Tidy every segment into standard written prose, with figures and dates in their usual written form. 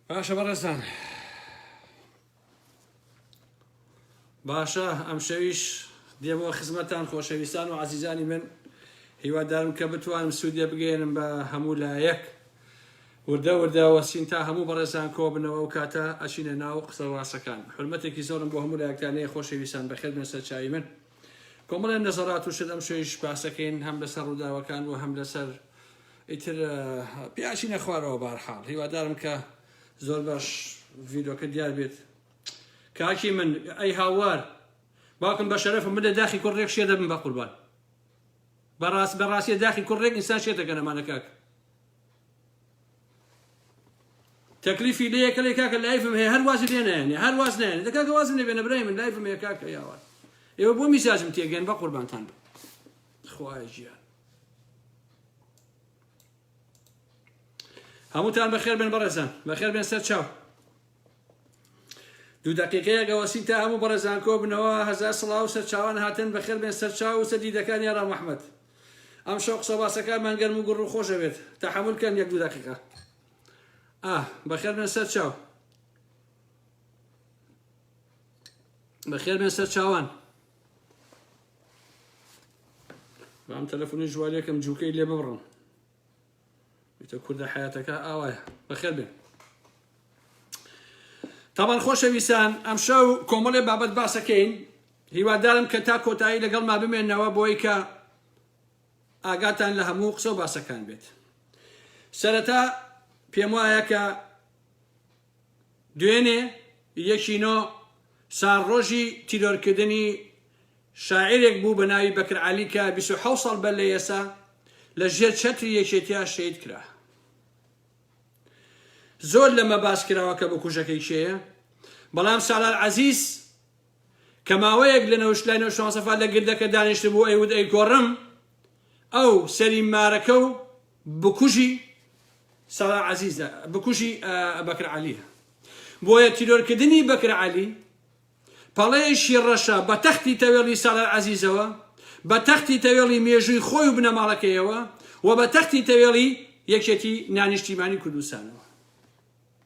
باشە بەڕێزان، باشە ئەم شەویش دێمەوە خزمەتان خۆشەویستان و عەزیزانی من. هیوادارم کە بتوانم سوودێ بگەێنم بە هەموو لایەک وردە وەسین تا هەموو بەڕێزان کۆ بنەوە و کاتە ئەچینە ناو قسە واسەکان. حرمەتێکی زۆرم بۆ هەموو لایەکتانەیە خۆشەویستان بەخێر بێن سەر چاوی من. کۆمەڵێن نەزەرات و شت ئەم شەویش باسەکەین هەم لەسەر ڕووداوەکان و هەم لەسەر ئیتر پیاشینە خوارەوە. بەهەرحاڵ هیوادارم کە زۆر باش ڤیدۆکە دیار بێت. کاکی من ئەی هاوار باوکم بە شەرەفم بدە داخی کوڕێک شێ دەبم بە قوربان. بەڕاستی داخی کوڕێک ئینسان شێتەکە نەمانە کاک. تەکلیفی لێ کەلێ کاکە لایفم هەیە هەر وازی لێ نایێنێ هەر واز نایێنێ دەکاکە وازم لێبێنە برای من لایفم هەیە کاکە یاوار. ئێوە بۆ میساجم تێگەن بە قوربانتان بم. خوای ژیان هەمووتان بەخێر بێن بەڕێزان، بەخێر بێن سەر چاو. 2 دقیقەیەک ئەوەسی تا هەموو بەڕێزان کۆ بنەوە. هەزار سڵاو سەر چاوان هاتن، بەخێر بێن سەر چاو و سەدیدەکان یارا محەممەد. ئەم شەو قسە باسەکانمان گەرم و گوڕ و خۆشە بێت. تەحەموولکەن 1-2 دقیقە. بەخێر بێن سەر چاو، بەخێر بێن سەر چاوان. بەم تەلەفۆنی ژوالێکم جووکەی لێ ببڕم. بیتە کوردە حیاتەکە ئاوایە. بەخێر بێن. تاوان خۆشەویستان، ئەم شەو کۆمەڵێ بابەت باسەکەین. هیوادارم کە تا کۆتایی لەگەڵما بمێنەوە بۆی کە ئاگاتان لە هەموو قسە و باسەکان بێت. سەرەتا پێم وایە کە دوێنێ 1/9 ساڵڕۆژی تیرۆرکردنی شاعیرێک بوو بە ناوی بەکر عەلی کە 27 ساڵ بەر لە ئێستا لە ژێر چەتری یەکێتیا شەهید کرا. زۆر لەمە باس کراوە کە بە کوژەکەی شەیە، بەڵام سالار عەزیز کە ماوەیەک لە نەوشلای شانسەفا لە گردەکە دانیشت بوو ئەیود ئەی گۆڕم ئەو سەری مارەکە و بکوژی سالار عەزیزە، بکوژی بەکر عەلیە. بۆیە تیرۆرکردنی بەکر عەلی پەڵەیەشی ڕەشە بە تەختی تەوێڵی سالار عەزیزەوە، بە تەختی تەوێڵی مێژووی خۆی و بنەماڵەکەیەوە و بە تەختی تەوێڵی یەکێتی نانیشتیمانی کوردستانەوە،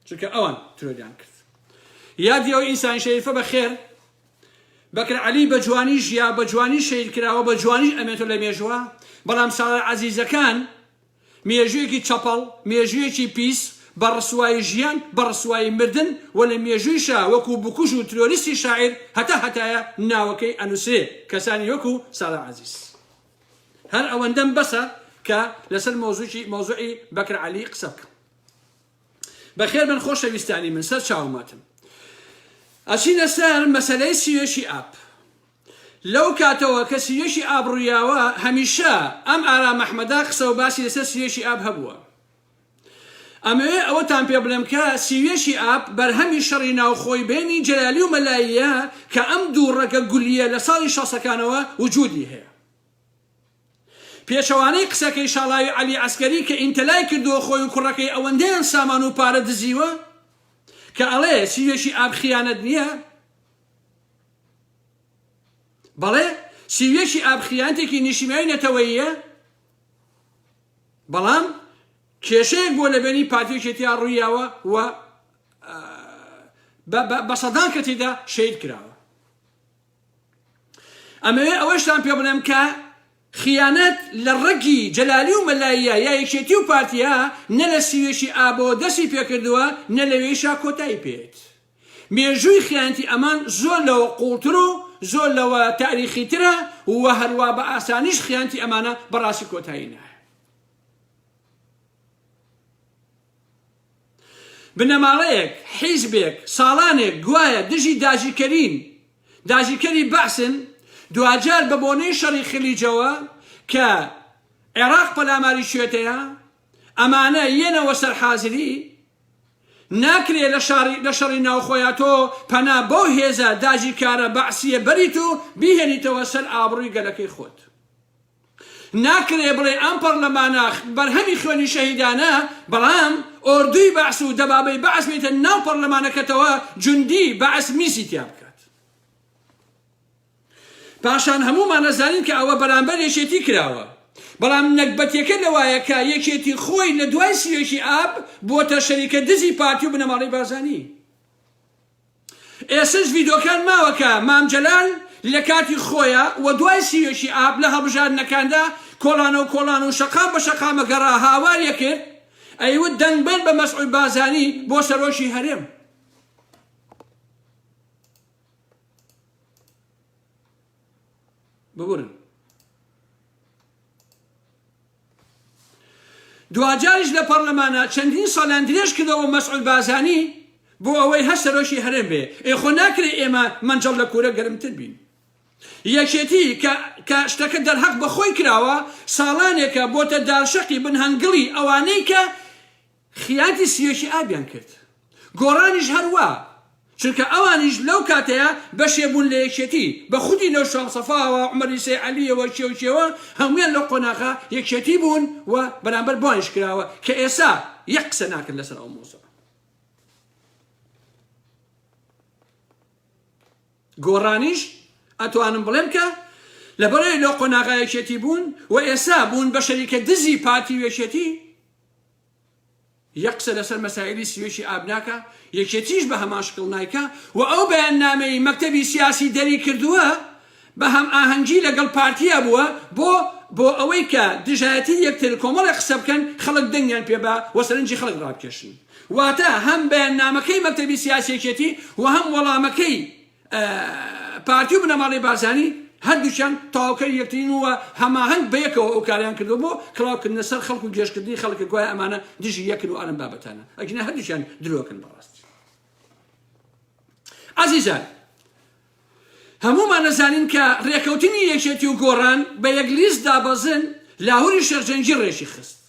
چونکە ئەوان ترۆریان کرد. یادی ئەو ئینسان شەریفە بەخێر. بەکر عەلی بە جوانی ژیا، بە جوانی شەهید کراوە، بە جوانی ئەمێتۆ لە مێژووە، بەڵام سالار عەزیزەکان مێژوویەکی چەپەڵ، مێژوویەکی پیس، بە ڕسوایی ژیان، بە ڕسوایی مردن و لە مێژوویشا وەکو بکوژ و ترۆریستی شاعیر هەتایە ناوەکەی ئەنووسێ کەسانی وەکو سالار عەزیز. هەر ئەوەندەم بەسە کە لەسەر مۆزوعی بەکر عەلی قسە بکەم. بەخێر بن خۆشەویستانی من، سەر چاوماتم. ئەچینە سەر مەسەلەی سیوێشی ئاب. لەو کاتەوە کە سیوێشی ئاب ڕوویاوە هەمیشە ئەم ئارا مەحمەدا قسە و باسی لەسەر سیوێشی ئاب هەبووە. ئەمەوێ ئەوەتان پێ بڵێم کە سیوێشی ئاب بەرهەمی شەڕی ناوخۆی بینی جەلالی و مەلاییە کە ئەم دوو ڕەگە گولیە لە ساڵی 60ەکانەوە وجودی هەیە. پێچەوانەی قسەکەی شاڵاوی عەلی عەسکەری کە ئینتەلای کردووە خۆی و کوڕەکەی ئەوەندەیان سامان و پارە دزیوە کە ئەڵێ سیوێشی ئاب خیانەت نییە. بەڵێ سیوێشی ئاب خیانەتێکی نیشیمایی نەتەوەییە، بەڵام کێشەیەک بۆ لەبێنی پارتیەکێتیا ڕوویاوە و بە سەدان کە تێدا شەهید کراوە. ئەمەوێ ئەوەشتان پێ بڵێم کە خیانەت لە ڕەگی جەلالی و مەلاییە یا یەکێتی و پارتیە نە لە سیوێشی ئابەوە دەستی پێکردووە نە لەوێیشا کۆتایی پێێت. مێژووی خیانەتی ئەمان زۆر لەوە قوڵتر و زۆر لەوە تاریخیترە و هەروە بە ئاسانیش خیانەتی ئەمانە بەڕاستی کۆتایی نایە. بنەماڵەیەک، حیزبێک، ساڵانێک گوایە دژی داژیکەری بەعسن دوجار بە بۆنەی شەڕی خلیجەوە کە عێراق پەلاماری شوێتەیە، ئەمانە یەنەوە سەرحازری ناکرێ لە شەڕی ناوخۆیاتۆ پەنا بۆ هێزە داژیکارە بەعسیە بەریت و بیهێنیتەوە سەر ئابڕووی گەلەکەی خۆت. ناکرێ بڵێ ئەم پەرلەمانە بەرهەمی خوێنی شەهیدانە، بەڵام ئۆردوی بەعس و دەبابەی بەعس بێتە ناو پەرلەمانەکەتەوە جوندی بەعس میسی تیا بکات. پاشان هەمومان نەزانین کە ئەوە بەرامبەر یەکێتی کراوە. بەڵام نەکبەتیەکە لەوایە کە یەکێتی خۆی لە دوای سیوێکی ئاب بۆتە شەریکە دزی پارتی و بنەماڵەی بارزانی. ئێسش ڤیدۆکان ماوەکە مام جەلال لە کاتی خۆیە و دوای سیوێکی ئاب لە هەڵبژاردنەکاندا کۆڵان و شەقام بە شەقامە گەڕا هاواریە کرد ئەیوت دەنگ بن بە مەسعود بارزانی بۆ سەرۆشی هەرێم. ببورن دوجاریش لە پەرلەمانە چەندین ساڵیان درێژ کردەوە مەسعود بارزانی بۆ ئەوەی هەر سەرۆشی هەرێم بێ. خۆ ناکرێ ئێمە مەنجەڵ لە کوورە گەرمتر بین. یەکێتی کە شتەکە دەرهەق بەخۆی کراوە ساڵانێکە بۆتە دارشەقی بنهەنگڵی ئەوانەی کە خیاتی سیوێکی ئابیان کرد. گۆڕانیش هەروە چونکە ئەوانیش لەو کاتەیە بەشێ بوون لە یەکێتی بە خودی نەو شام سەفاوە عومەری سێ عەلیەوە کێوکێوە هەمویان لەو قۆناغا یەکێتی بوون و بەرامبەر بۆیش کراوە کە ئێستا یەک قسە ناکرد لەسەر ئەو مۆزوع. گۆڕانیش ئەتوانم بڵێم کە لەبەرەوەی لەو قۆناغا یەکێتی بوون و ئێستا بوون بە شەریکە دزی پارتی و یەکێتی یەک قسە لەسەر مەسائلی سیوێکی ئاب ناکە یەکێتیش بە هەمان شکڵ نایکە و ئەو بەیاننامەی مەکتەبی سیاسی دەری کردووە بە هەم ئاهەنگی لەگەڵ پارتیە بووە بۆ ئەوەی کە دژایەتی یەکتر کۆمەڵی قسە بکەن خەڵک دەنگیان پێبا و سەرنجی خەڵک ڕابکێشن. واتە هەم بەیاننامەکەی مەکتەبی سیاسی یەکێتی و هەم وەڵامەکەی پارتی و بنەماڵەی بارزانی هەردووچیان تاواکەی یەکترین و هەماهەنگ بەیەکەوە ئەو کاریان کردو بۆ کڵاوکردنە سەر خەڵک و گێشکردنی خەڵکە گوایە ئەمانە دژی یەکن و ئەرم بابەتانە ئەگەنە هەردووچیان درۆکن بەڕاستی. عەزیزان هەمومان نەزانین کە ڕێکەوتنی یەکێتی و گۆڕان بە یەک لیست دابەزن لاهوری شێرجەنگی ڕێژی خست.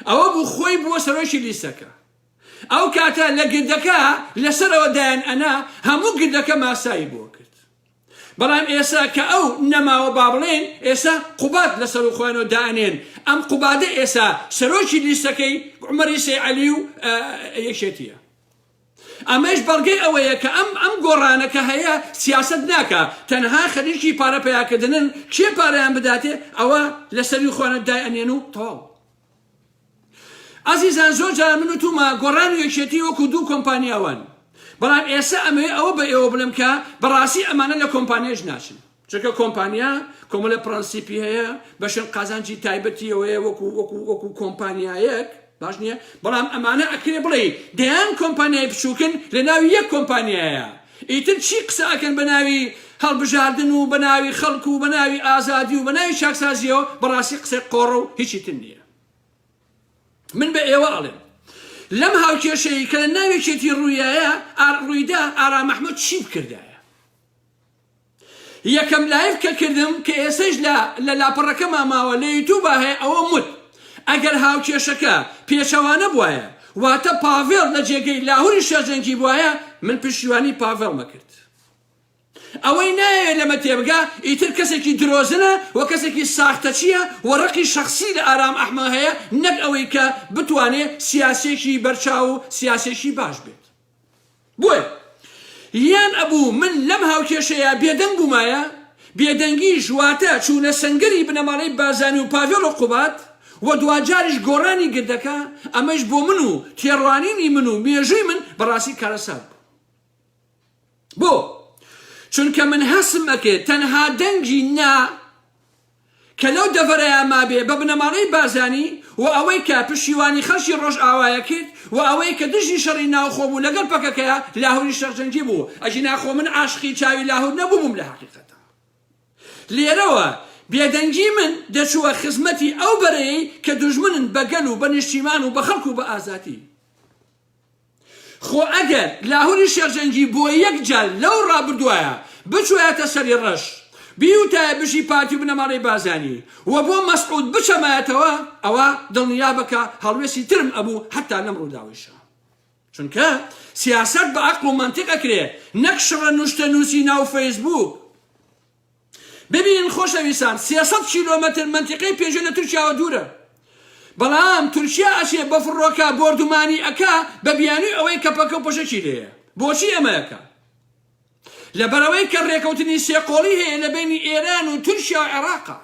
ئەوە بوو خۆی بووە سەرۆشی لیستەکە. ئەو کاتە لە گردەکە لەسەرەوە دایان ئەنا هەموو گردەکە ماسایی بۆ کرد. بەڵام ئێستا کە ئەو نەماوە با بڵێن ئێستا قوبات لەسەر و خۆیانەوە دائەنێن. ئەم قوبادە ئێستا سەرۆکی لیستەکەی عومەری سێ عەلی و یەکێتیە. ئەمەش بەڵگەی ئەوەیە کە ئەم گۆڕانەکە هەیە سیاست ناکە تەنها خەریکی پارە پەیاکردنن کێ پارەیان بداتێ ئەوە لەسەری خۆیانە دائەنێن و تەواو. عەزیزان زۆر جار من وتومە گۆڕان و یەکێتی وەکو دوو کۆمپانیاوان. بەڵام ئێستا ئەمەوێ ئەوە بە ئێوە بڵێم کە بەڕاستی ئەمانە لە کۆمپانیاش ناچن. چونکە کۆمپانیا کۆمەڵە پرەنسیپی هەیە بەشن قازانجی تایبەتیەوەیە وەکو کۆمپانیایەک باش نییە. بەڵام ئەمانە ئەکرێ بڵێ دەیان کۆمپانیای بچووکن لە ناوی یەک کۆمپانیایە. ئیتر چی قسە ئەکەن بە ناوی هەڵبژاردن و بە ناوی خەڵک و بە ناوی ئازادی و بە ناوی چاکسازیەوە بەڕاستی قسەی قۆڕە و هیچی تر نییە. من بە ئێوە ئەڵێم لەم هاوکێشەی کە لە ناوێکێتی ڕوویدا ئارام مەحموود چی بکردایە؟ یەکەم لایف کە کردم کە ئێسەش لە لاپەڕەکە ماماوە لە یوتیوبە هەیە ئەوە مت ئەگەر هاوکێشەکە پێچەوانە بووایە واتە پاڤێڵ لە جێگەی لاهوری شێرجەنگی بووایە من پشتیوانی پاڤێڵ مەکرد. ئەوەی نایەوێت لەمە تێبگا ئیتر کەسێکی درۆزنە و کەسێکی ساختەچیە و ڕقی شەخسی لە ئارام ئەحمە هەیە نەک ئەوەی کە بتوانێت سیاسێکی بەرچاو و سیاسێکی باش بێت. بۆیە یان ئەبوو من لەم هاوکێشەیە بێدەنگ بوومایە بێدەنگیش واتە چوونە سەنگەری بنەماڵەی بارزانی و پاڤێڵ و قوبات و دوجاریش گۆڕانی گردەکە ئەمەش بۆ من و تێڕوانینی من و مێژووی من بەڕاستی کارەسات بوو. بۆ چونکە من هەسم ئەکرد تەنها دەنگی نا کە لەو دەڤەرەیە مابێ بە بنەماڵەی بارزانی و ئەوەی کە پشتیوانی خەڵکی ڕۆژ ئاوایە کرد و ئەوەی کە دژی شەڕی ناوخۆ بوو لەگەڵ پەکەکەیە لاهوری شێرجەنگی بوو. ئەجی ناخۆ من عاشقی چاوی لاهور نەبووم لە حەقیقەتە. لێرەوە بێدەنگی من دەچووە خزمەتی ئەو بەرەیەی کە دوژمنن بە گەل و بە نیشتیمان و بە خەڵک و بە ئازاتی. خۆ ئەگەر لاهوری شێرجەنگی بۆ یەک جار لەو ڕابردوایە بچوایەتە سەری ڕەش بیوتایە بژی پارتی و بنەماڵەی بارزانی و بۆ مەسعود بچەمایەتەوە ئەوە دڵنیا بکە هەڵوێستی ترم ئەبوو حتا لەم ڕووداویشە. چونکە سیاست بە عەقڵ و مەنتیق ئەکرێ نەک شڕە نوشتە نووسی ناو فەیسبووک. ببینن خۆشەویستان 300 کیلۆمەتر منتیقەی پێنجە لە تورکیاوە دوورە. بەڵام تورکیا ئەچێ بە فڕۆکە بۆردومانی ئەکا بە بیانووی ئەوەی کەپەکە و پۆشەکی لێیە. بۆچی ئەمەیەکە؟ لەبەرەوەی کە ڕێکەوتنی سێقۆڵی هەیە لە بینی ئێران و تورکیا و عێراقا.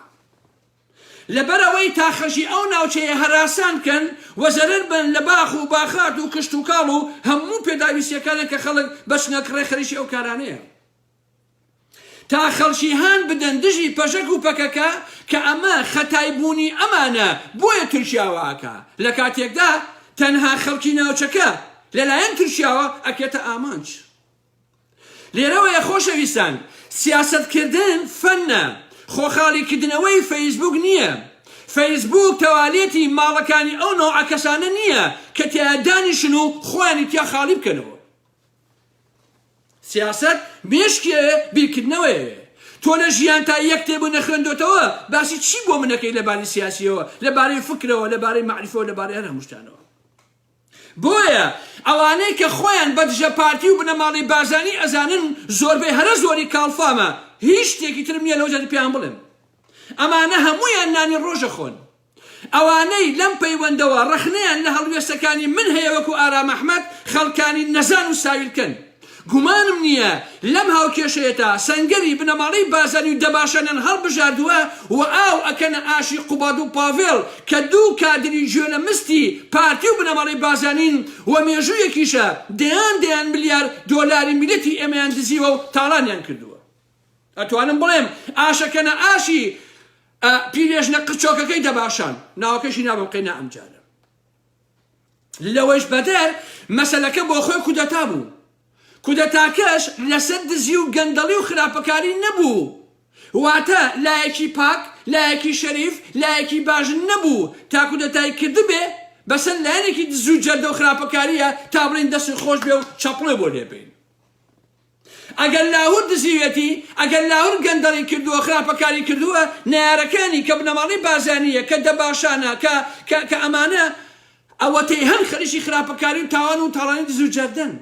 لەبەرەوەی تا خەشی ئەو ناوچەیە هەراسان بکەن وەزەرەر بن لە باخ و باخات و کشت و کاڵ و هەموو پێداویستیەکانە کە خەڵک بەچنە کڕێ خەریکی ئەو کارانەیە تا خەڵکی هان بدەن دژی پەژەک و پەکەکە کە ئەمە خەتایبوونی ئەمانە بۆیە تورکیاوەکە لە کاتێکدا تەنها خەڵکی ناوچەکە لەلایەن تورکیاوە ئەکێتە ئامانج لێرەوەیە خۆشەویستان سیاسەتکردن فەنە خۆخاڵیکردنەوەی فەیسبوک نییە فەیسبوک تەوالیەتی ماڵەکانی ئەو نۆعە کەسانە نییە کە تیا دانیشن و خۆیانی تیا خاڵی بکەنەوە سیاست مێشکێ بیرکردنەوەیە تۆ لە ژیان تا یەک تێبوو نەخوێندۆتەوە باسی چی بۆ منەکەی لەبارەی سیاسیەوە لەبارەی فکرەوە لەبارەی معریفەوە لەبارەی هەر هەموو شتانەوە بۆیە ئەوانەی کە خۆیان بەدژە پارتی و بنەماڵی بازانی ئەزانن زۆربەی هەرە زۆری کاڵفامە هیچ شتێکی ترم نییە لەوە جاری پێیان بڵێم ئەمانە هەموویان نانی ڕۆژە خۆن ئەوانەی لەم پەیوەندەوە ڕەخنەیان لە هەڵوێستەکانی من هەیە وەکو ئارام ئەحمەد خەڵکانی نەزان و ساویلکەن گومانم نییە لەم هاوکێشەیەتا سەنگەری بنەماڵی بازاری و دەباشەنەن هەڵبژاردووە و ئاو ئەکەنە ئاشی قوباد و پاڤێڵ کە دوو کادری ژێ لە مستی پارتی و بنەماڵی بازانین و مێژوویەکیشە دەیان ملیار دۆلاری میلەتی ئێمەیان دزیوە و تاڵانیان کردووە ئەتوانم بڵێم ئاشەکەنە ئاشی پیرێژنە قچۆکەکەی دەباشان ناوەکەشی نابم قەینا ئەمجارە لەوەش بەدەر مەسەلەکە بۆ خۆی کودەتا بوو کودەتاکەش لەسەر دزی و گەندەڵی و خراپەکاری نەبوو واتە لایەکی پاک لایەکی شەریف لایەکی باش نەبوو تا کودەتای کردبێ بەسەر لایەنێکی دز و جەردە و خراپەکاریە تا بڵین دەستی خۆش بێ و چەپڵێ بۆ لێبین ئەگەر لاهور دزیوێتی ئەگەر لاهور گەندەڵی کردووە خراپەکاری کردووە نارەکانی کە بنەماڵی بازانیە کە دەباشانە کە ئەمانە ئەوەتەی هەن خەریکی خراپەکاری و تاوان و تاڵانی دز و جەردەن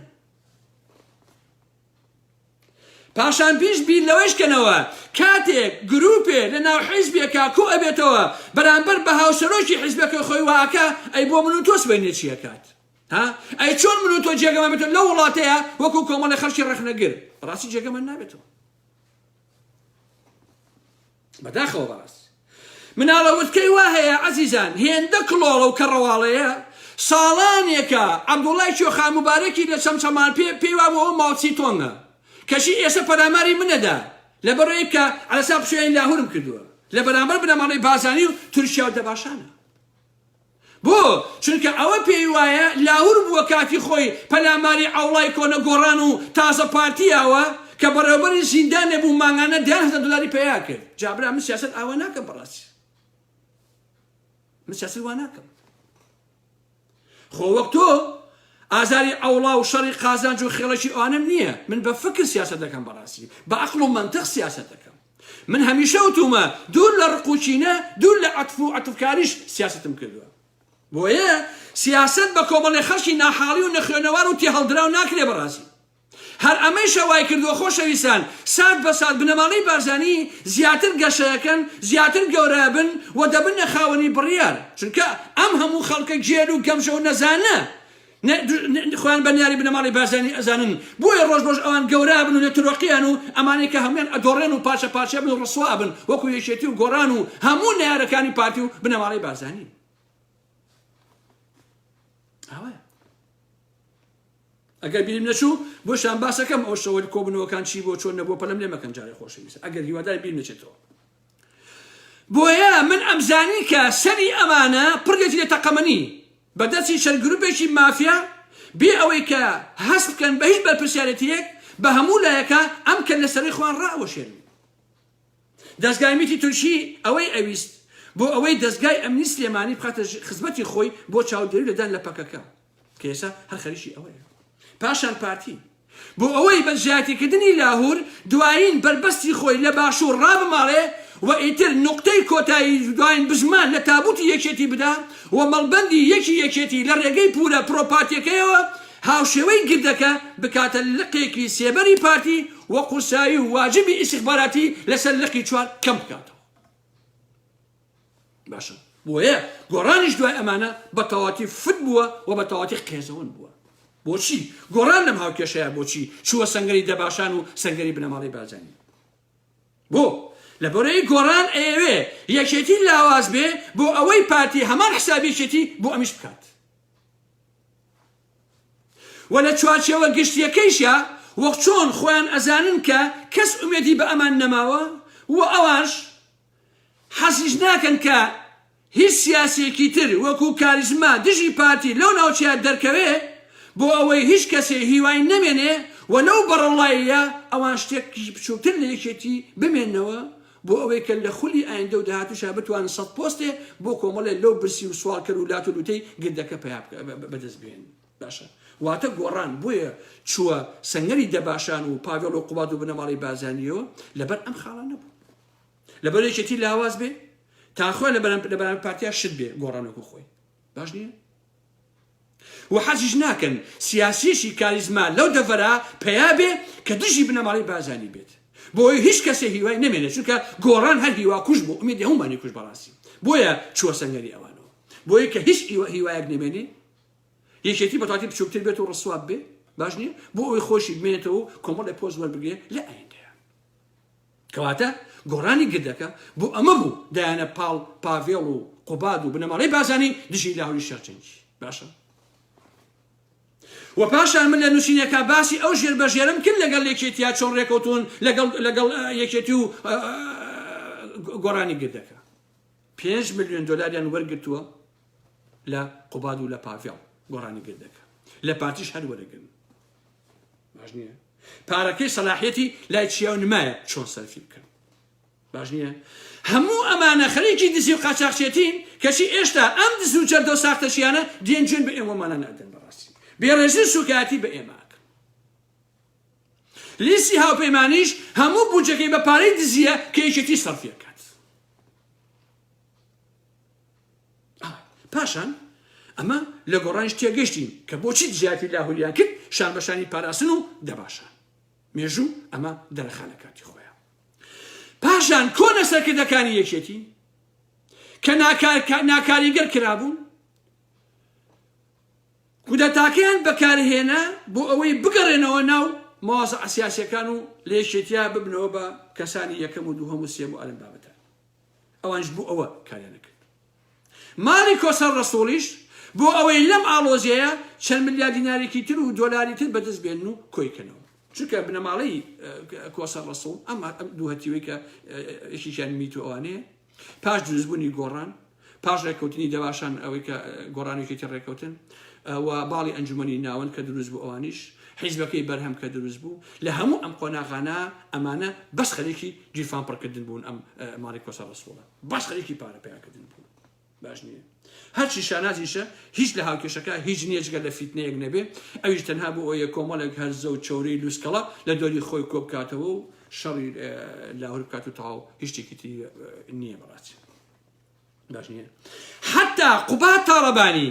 پاشان پیش بیر لەوەشکەنەوە کاتێک گروپێ لە ناو حیزبێکە کۆ ئەبێتەوە بەرامبەر بە هاوسەرۆکی حیزبەکە خۆی واکە ئەی بۆ من و تۆ سبەینێ چیەکات ئەی چۆن من و تۆ جێگەمە بێتەوە لە وڵاتەیە وەکو کۆمەڵی خەڵکی ڕەخنەگر ڕاستی جێگەمە نابێتەوە بەداخەوە بەڕاست مناڵە وتکەی وا هەیە عەزیزان هێندە کڵۆڵە و کەڕەواڵەیە ساڵانێکە عەبدوڵای کێخا موبارەکی لە چەمچەمان پێی وا بۆ ماوچی تۆنگە کەشی ئێستا پەراماری منەدا لەبەرەوەی کە ئەلەسا پشوێنی لاهورم کردووە لە بەرامبەر بنەماڵی بازانی و تورکیا و دەباشانە بۆ چونکە ئەوە پێی وایە لاهور بووە کاتی خۆی پەلاماری ئەوڵای کۆنە گۆڕان و تازە پارتیاوە کە بەڕێوەبەری زیندان نەبوو مانگانە $10,000 پێیا کرد جابرا من سیاست ئاوا ناکەم بەڕاستی من سیاست وا ناکەم خۆ وەک تۆ ئازاری ئەوڵا و شەڕی قازانج و خێڵەکی ئەوانم نییە من بە فکر سیاست دەکەم بەڕاستی بە عەقڵ و مەنتیق سیاست دەکەم من هەمیشە وتومە دوور لە ڕقوچینە دوور لە عەتف و عەتفکاریش سیاستم کردووە بۆیە سیاست بە کۆمەڵی خەڵکی ناحاڵی و نەخوێنەوار و تێ هەڵدراو ناکرێ بەڕاستی هەر ئەمەی شەوای کردووە خۆشەویستان سات بە سات بنەماڵی بارزانی زیاتر گەشەکەن زیاتر گەورە بن و دەبنە خاوەنی بڕیار چونکە ئەم هەموو خەڵکە گێر و گەمشە و نەزانە خوان بەنیاری بنەماڵی بازانی ئەزانن بۆیە ڕۆژ ڕۆژ ئەوان گەورە بن و لە تورۆقیان و ئەمانەی کە هەمویان ئەدۆڕێن و پاشە پاشە بن و ڕسوا بن وەکو یەکێتی و گۆڕان و هەموو نارەکانی پارتی و بنەماڵی بازانی ئەوەیە ئەگەر بیرم نەچوو بۆشان باسەکەم ئەو شەوە کۆبنەوەکان چی بۆ چۆن نەبووە پەلەم لێ مەکەن جارێ خۆشەویستە ئەگەر هیوادار بیر نەچێتەوە بۆیە من ئەمزانی کە سەری ئەمانە پڕێتی لێ تەقەمەنی بەدەستی شەرگروپێکی مافیا بێ ئەوەی کە هەست بکەن بە هیچ بەرپرسیارەتیەک بە هەموو لایەکە ئەم کە لەسەری خۆیان ڕائەوەشێن دەستگای میتی تورکی ئەوەی ئەویست بۆ ئەوەی دەستگای ئەمنی سلێمانی بخاتە خزمەتی خۆی بۆ چاودێری لەدان لە پەکەکە کە ئێستا هەر خەریکی ئەوەیە پاشان پارتی بۆ ئەوەی بە ژاتیکردنی لاهور دوایین بربەستی خۆی لە باشوور ڕابماڵێ و ئیتر نقطەی کۆتایی دوایین بژمان لە تابوتی یەکێتی بدا و مەڵبەندی یەکێتی لە ڕێگەی پورە پرۆپاتیەکەیەوە هاوشێوەی گردەکە بکاتە لقێکی سێبەری پارتی و قورسایی و واجبی ئیستیخباراتی لەسەر لقی چوار کەم بکاتەوە باشە بۆیە گۆڕانیش دوای ئەمانە بە تەواتی فت بووە و بە تەواتی قێزەون بووە بۆچی گۆڕان لەم هاوکێشەیە بۆچی چووە سەنگەری دەباشان و سەنگەری بنەماڵی بازانی بۆ لەبەرەوەی گۆڕان ئەوێ یەکێتی لاواز بێ بۆ ئەوەی پارتی هەمان حسابێکێتی بۆ ئەمیش بکات و لە چوارچێوە گشتیەکەیشە وەک چۆن خۆیان ئەزانن کە کەس ئومێدی بە ئەمان نەماوە و ئەوانش حەزیش ناکەن کە هیچ سیاسێکی تر وەکو کاریزما دژی پارتی لەو ناوچەیە دەرکەوێ بۆ ئەوەی هیچ کەسێ هیوای نەمێنێ و لەو بەڕەڵاییە ئەوان شتێکی بچووکتر لە یەکێتی بمێنەوە بۆ ئەوەی کە لە خولی ئایندە و داهاتووشا بتوان 100 پۆستێ بۆ کۆمەڵێ لەو برسی و سوالکەر و لات و لوتەی گردەکە بەدەست بێن باشە واتە گۆڕان بۆیە چووە سەنگەری دەباشان و پاڤێڵ و قوباد و بنەماڵی بازانیەوە لەبەر ئەم خاڵە نەبوو لەبەر یەکێتی لاواز بێ تاخۆی لەبەرام پارتیا شت بێ گۆڕانەکو خۆی باش نییە و حەزیش ناکەن سیاسیشی کاریزما لەو دەڤەرا پەیا بێ کە دژی بنەماڵی بازانی بێت بۆی هیچ کەسێ هیوای نمێنێت چونکە گۆڕان هەر هیوا کوش بوو ئومێدی هەمومانی کوش بەڕاستی بۆیە چووە سەنگەری ئەوانەوە بۆیە کە هیچ هیوایەک نمێنێ یەکێتی بەتاتی بچووکتر بێت و ڕسواب بێ باش نییە بۆ ئەوی خۆشی بمێنێتەوە و کۆمەڵی پۆست وەربگرێ لە ئایندەیە کەواتە گۆڕانی گردەکە بۆ ئەمە بوو دایانە پاڤێڵ و قوباد و بنەماڵی بازانی دژی لاهوری شەرچەنجی باشە و پاشان من لە نووسینەکە باسی ئەو ژێر بەژێرم کرد لەگەڵ یەکێتیا چۆن ڕێکەوتون لەگەڵ یەکێتی و گۆڕانی گردەکە 5 ملیۆن دۆلاریان وەرگرتووە لە قوباد و لە پاڤێڵ گۆڕانی گردەکە لە پارتیش هەر وەرەگرن باش نییە پارەکەی سەلاحیەتی لای چیا و نمایە چۆن سەرفی بکەن باش نییە هەموو ئەمانە خەریکی دزی و قاچاقچێتین کەچی ئێشتا ئەم دز و جەردە و ساختەشیانە دێنجێن بە ئێوەمانە نادەن بەڕاستی بێڕێژی سوکاتی بە ئێماکە لیستی هاوپەیمانیش هەموو بودجەکەی بە پارەی دزیە کە یەکێتی سەرفیەکات پاشان ئەمە لە گۆڕانیش تێگەشتین کە بۆچی دژیاتی لاهوریان کرد شان بەشانی پاراسن و دەباشان مێژوو ئەمە دەرەخانە کاتی خۆیان پاشان کۆنە سەرکردەکانی یەکێتی کە ناکاریگەر کرابوون کودەتاکەیان بەکارهێنا بۆ ئەوەی بگەڕێنەوە ناو مەوازە سیاسیەکان و لە یەکێتیا ببنەوە بە کەسانی یەکەم و دووهەم و سێم و ئەلم بابەتە ئەوانش بوو ئەوە کاریانە کرد ماڵی کۆسەر ڕەسوڵیش بۆ ئەوەی لەم ئاڵۆزیەیە چەند ملیار دینارێکی تر و دۆلاری تر بەدەست بێن و کۆیکەنەوە چونکە بنەماڵەی کۆسەر ڕەسوڵ ئەم دووهەتیوەی کە یەکیشیان میت و ئەوانەیە پاش دروستبوونی گۆڕان پاش ڕێکەوتنی دەباشان ئەوەی کە گۆڕانێکی ڕێکەوتن و باڵی ئەنجومەنی ناوەند کە دروست بوو ئەوانیش حیزبەکەی بەرهەم کە دروست بوو لە هەموو ئەم قۆناغانە ئەمانە بەس خەریکی گیرفان پڕکردن بوون ئەم ماڵی کۆسەر ڕەسوڵە بەس خەریکی پارە پێیاکردن بوون باش نییە هەرچی شانازیشە هیچ لە هاوکێشەکە هیچ نیەجگە لە فیتنەیەک نەبێ ئەویش تەنها بۆ ئەوەیە کۆمەڵێک هەرزە و چۆرەی لوسکەڵە لە دۆری خۆی کۆ بکاتەوە و شەڕی لاهور بکات و تەواو هیچ شتێکی نییە بەڕاستی باش نییە حتا قوباد تاڵەبانی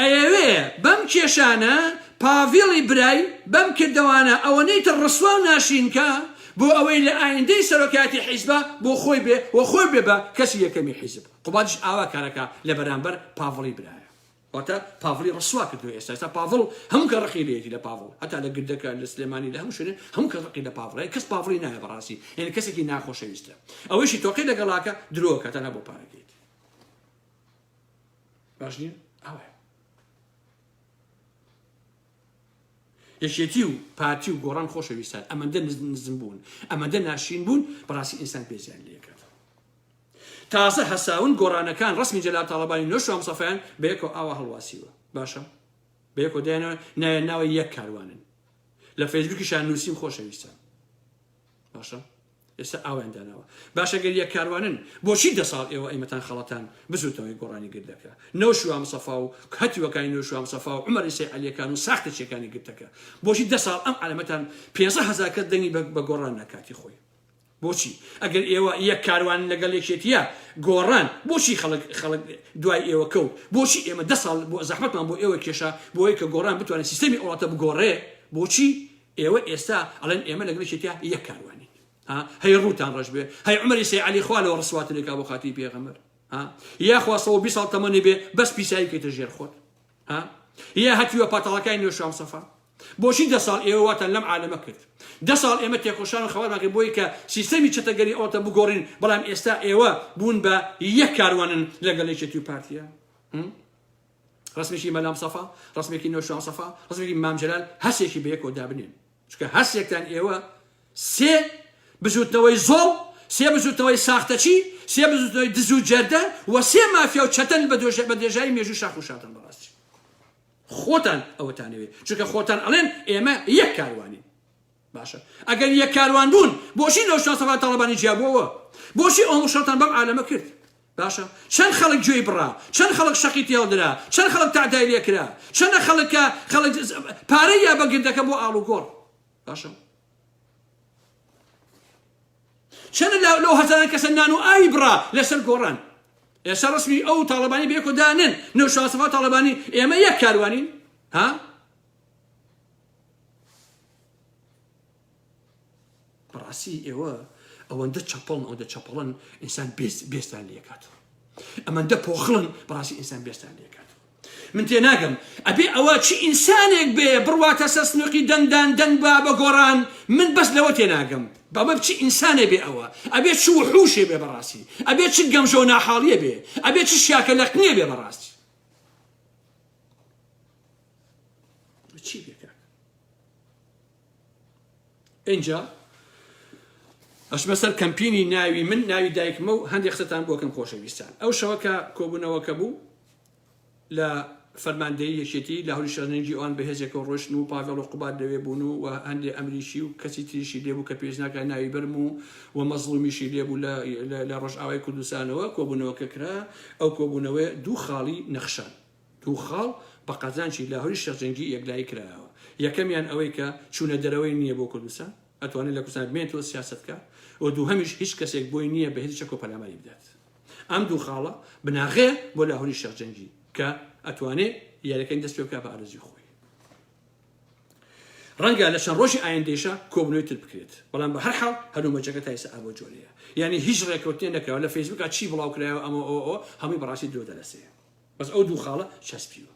ئەیەوێ بەم کێشانە پاڤێڵی برای بەم کردەوانە ئەوەنەی تر ڕسوا و ناشینکە بۆ ئەوەی لە ئایندەی سەرۆکاتی حیزبە بۆ خۆی بێ و خۆی بێ بە کەسی یەکەمی حیزب قوبادش ئاوا کارەکە لە بەرامبەر پاڤڵی برایە واتە پاڤڵی ڕسوا کردووە ئێستا پاڤڵ هەموو کە ڕقی لێتی لە پاڤڵ هەتا لە گردەکە لە سلێمانی لە هەموو شوێنێ هەموو کە ڕقی لە پاڤڵی کەس پاڤڵی نایە بەڕاستی یعنی کەسێکی ناخۆشەویستە ئەوەیشی تۆقی لەگەڵاکە درۆکە تەنها بۆ پارەکەیت باش نییە ئەوە یەکێتی و پارتی و گۆڕان خۆشەویستان ئەمەندە نزم بوون ئەمەندە ناشین بوون بەڕاستی ئینسان پێزیان لێکات تازە هەساون گۆڕانەکان ڕسمی جەلال تاڵەبانی نۆش و ئەمسەفەیان بەیەکەوە ئاوا هەڵواسیوە باشە بەیەکەوە دێنەوە ناوی یەک کاروانن لە فەیسبووکیشان نووسیم خۆشەویستان باشە ئێستا ئاویان داناوە باشە گەر یەک کاروانن بۆچی 10 ساڵ ئێوە ئەیمەتان خەڵەتان بزوتەوەی گۆڕانی گردەکە نەوش و ئەمسەفا و هەتیوەکانی نەوش و ئەمسەفا و عومەری سەیعەلیەکان و ساختەچیەکانی گردەکە بۆچی 10 ساڵ ئەم عەلەمەتان 500,000 کەس دەنگی بە گۆڕان نەکاتی خۆی بۆچی ئەگەر ئێوە یەک کاروان لەگەڵ یەکێتیە گۆڕان بۆچی خەڵک دوای ئێوە کەوت بۆچی ئێمە 10 ساڵ بۆ زەحمەتمان بۆ ئێوە کێشا بۆی کە گۆڕان بتوانێت سیستەمی وڵاتە بگۆڕێ بۆچی ئێوە ئێستا ئەڵێن ئێمە لەگەڵ یەکێتیە یەک کاروانی هەی ڕووتان ڕەش بێ هەی عومەری سەیعەلی خوا لەوە ڕسواتێکا بۆ خاتی پێغەمبەر یاخوا 120 ساڵ تەمەنی بێ بەس پیسایی کەیتە ژێر خۆت یا هەتیوە پاتەڵەکانی نوێش و ئەمسەفا بۆچی 10 ساڵ ئێوە واتان لەم عالەمە کرد 10 ساڵ ئێمە تێکۆشان و خەوارماکە بۆی کە سیستەمی چەتەگەری ئەوتە بگۆڕین بەڵام ئێستا ئێوە بوون بە یەک کاروانن لەگەڵ یەکێتی و پارتیە ڕسمێکی مەلام سەفا ڕسمێکی نەوشان سەفا ڕسمێکی مام جەلال هەسێکی بە یەکەوە دابنێن چونکە هەسێکتان ئێوە سێ بزوتنەوەی زۆڵ سێ بزوتنەوەی ساختەچی سێ بزوتنەوەی دز و جەردە و سێ مافیا و چەتەن بە دێژایی مێژوو شاخ و شاتن بەڕاستی خۆتان ئەوەتانەوێ چونکە خۆتان ئەڵێن ئێمە یەک کاروانین باشە ئەگەر یەک کاروان بوون بۆچی نەوشان سەفا تاڵەبانی جیابەوە بۆچی ئەو شەڵتان بەم عالەمە کرد باشە چەند خەڵک گوێی بڕا چەند خەڵک شەقی تێڵدرا چەند خەڵک تعدای لێکرا چەند خەڵکە خەڵک پارەی یا بەگردەکە بۆ ئاڵوگۆڕ باشە چەند لەو هەزاران کەسە نان و ئاوی بڕا لەسەر گۆڕان ئێستا ڕسمی ئەو تاڵەبانی بە یەکەوە دانن نەوشان سەفا تاڵەبانی ئێمە یەک کاروانین ها بەڕاستی ئێوە ئەوەندە چەپڵن ئەوەندە چەپڵن ئینسان بێستان لێکاتەوە ئەمەندە پۆخڵن بەڕاستی ئینسان بێستان لێکاتەوە من تێناگەم ئەبێ ئەوە چی ئینسانێک بێ بڕواتە سەر سنووقی دەنگدان دەنگ بە گۆڕان من بەس لەوە تێناگەم بەمە بچی ئینسانێ بێ ئەوە ئەبێ چ وحوشێ بێ بەڕاستی ئەبێ چ گەمژە و ناحاڵیە بێ ئەبێ چ شیاکە لەقنیە بێ بەڕاستی چی بێکە اینجا ئەشمە سەر کەمپینی ناوی من ناوی دایکمە و هەندێک قسەتان بۆکەم خۆشەویستان ئەو شەوەکە کۆبوونەوەکە بوو لە فەرماندەی یەکێتی لە هەوری شەڕنگی ئەوان بەهێزێکەوە ڕۆشن و پاڤێڵ و قوبات لەوێ بوون و هەندێک ئەمریشی و کەسی تریشی لێبوو کە پێشناکە ناوی برم و مەزڵومیشی لێبوو لە ڕۆژئاوای کوردستانەوە کۆبوونەوەکە کرا ئەو کۆبوونەوە دوو خاڵی نەخشان دوو خاڵ بە قەزانچی لە هەوری شەڕنگی یەکلایی کراوە یەکەمیان ئەوەی کە چوونە دەرەوەی نییە بۆ کوردستان ئەتوانێت لە کوردستان بمێنێتەوە سیاسەتکە و دووهەمیش هیچ کەسێک بۆی نییە بە هیچ چەک و پەلاماری بدات ئەم دوو خاڵە بناغێ بۆ لە هەوری شەڕنگی کە ئەتوانێت یاریەکەی دەست پێ بکات بە ئارەزوی خۆی ڕەنگە لە چەند ڕۆژی ئایندێشە کۆبنەوەی تر بکرێت بەڵام بە هەر حاڵ هەرومەجەکە تا ئێستا ئابۆ جۆرەیە یعنی هیچ ڕێکەوتنێک نەکراوە لە فەیسبووکە چی بڵاو کرایەوە ئەمە هەمووی بەڕاستی درۆ دەلەسەیە بەس ئەو دوو خاڵە چەسپیوە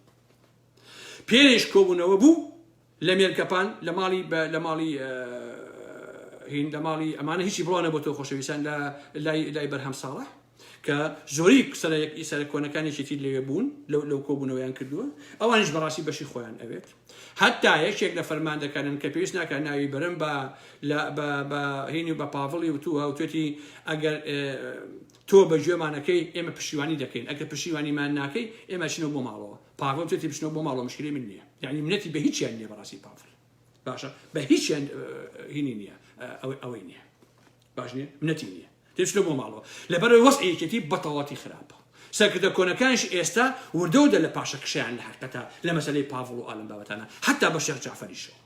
پێش کۆبوونەوە بوو لە مێرکەپان لە ماڵی هین لە ماڵی ئەمانە هیچی بڕوانە بۆ تۆ خۆشەویستان لای بەرهەم ساڵح کە زۆری سەر کۆنەکانێکی لەوێ بوون لەو کۆبوونەوەیان کردووە ئەوانش بەڕاستی بەشی خۆیان ئەوێت حتا یەکێک لە فەرماندەکانن کە پێویست ناکە ناوی برم بە هینی و بە پاڤڵی و توێتی ئەگەر تۆ بە گوێمانەکەی ئێمە پشیوانی دەکەین ئەگەر پشیوانیمان ناکەی ئێمە چینەوە بۆ ماڵەوە پاڤڵ توێتی بچنەوە بۆ ماڵەوە مشکلی من نییە یعنی منەتی بە هیچیان نییە بەڕاستی پاڤڵ باشە بە هیچیان هینی نییە ئەوەی نییە باش نییە منەتی نییە تێشتە بۆ ماڵەوە لەبەرەوەی وەسعێکێتی بەتەواتی خراپە سەرکردە کۆنەکانش ئێستا وردەودە لە پاشە کشیان لە حرکەتە لە مەسەلەی پاڤڵ و ئالم بابەتانە حتا بە شێخ جعفەریشەوە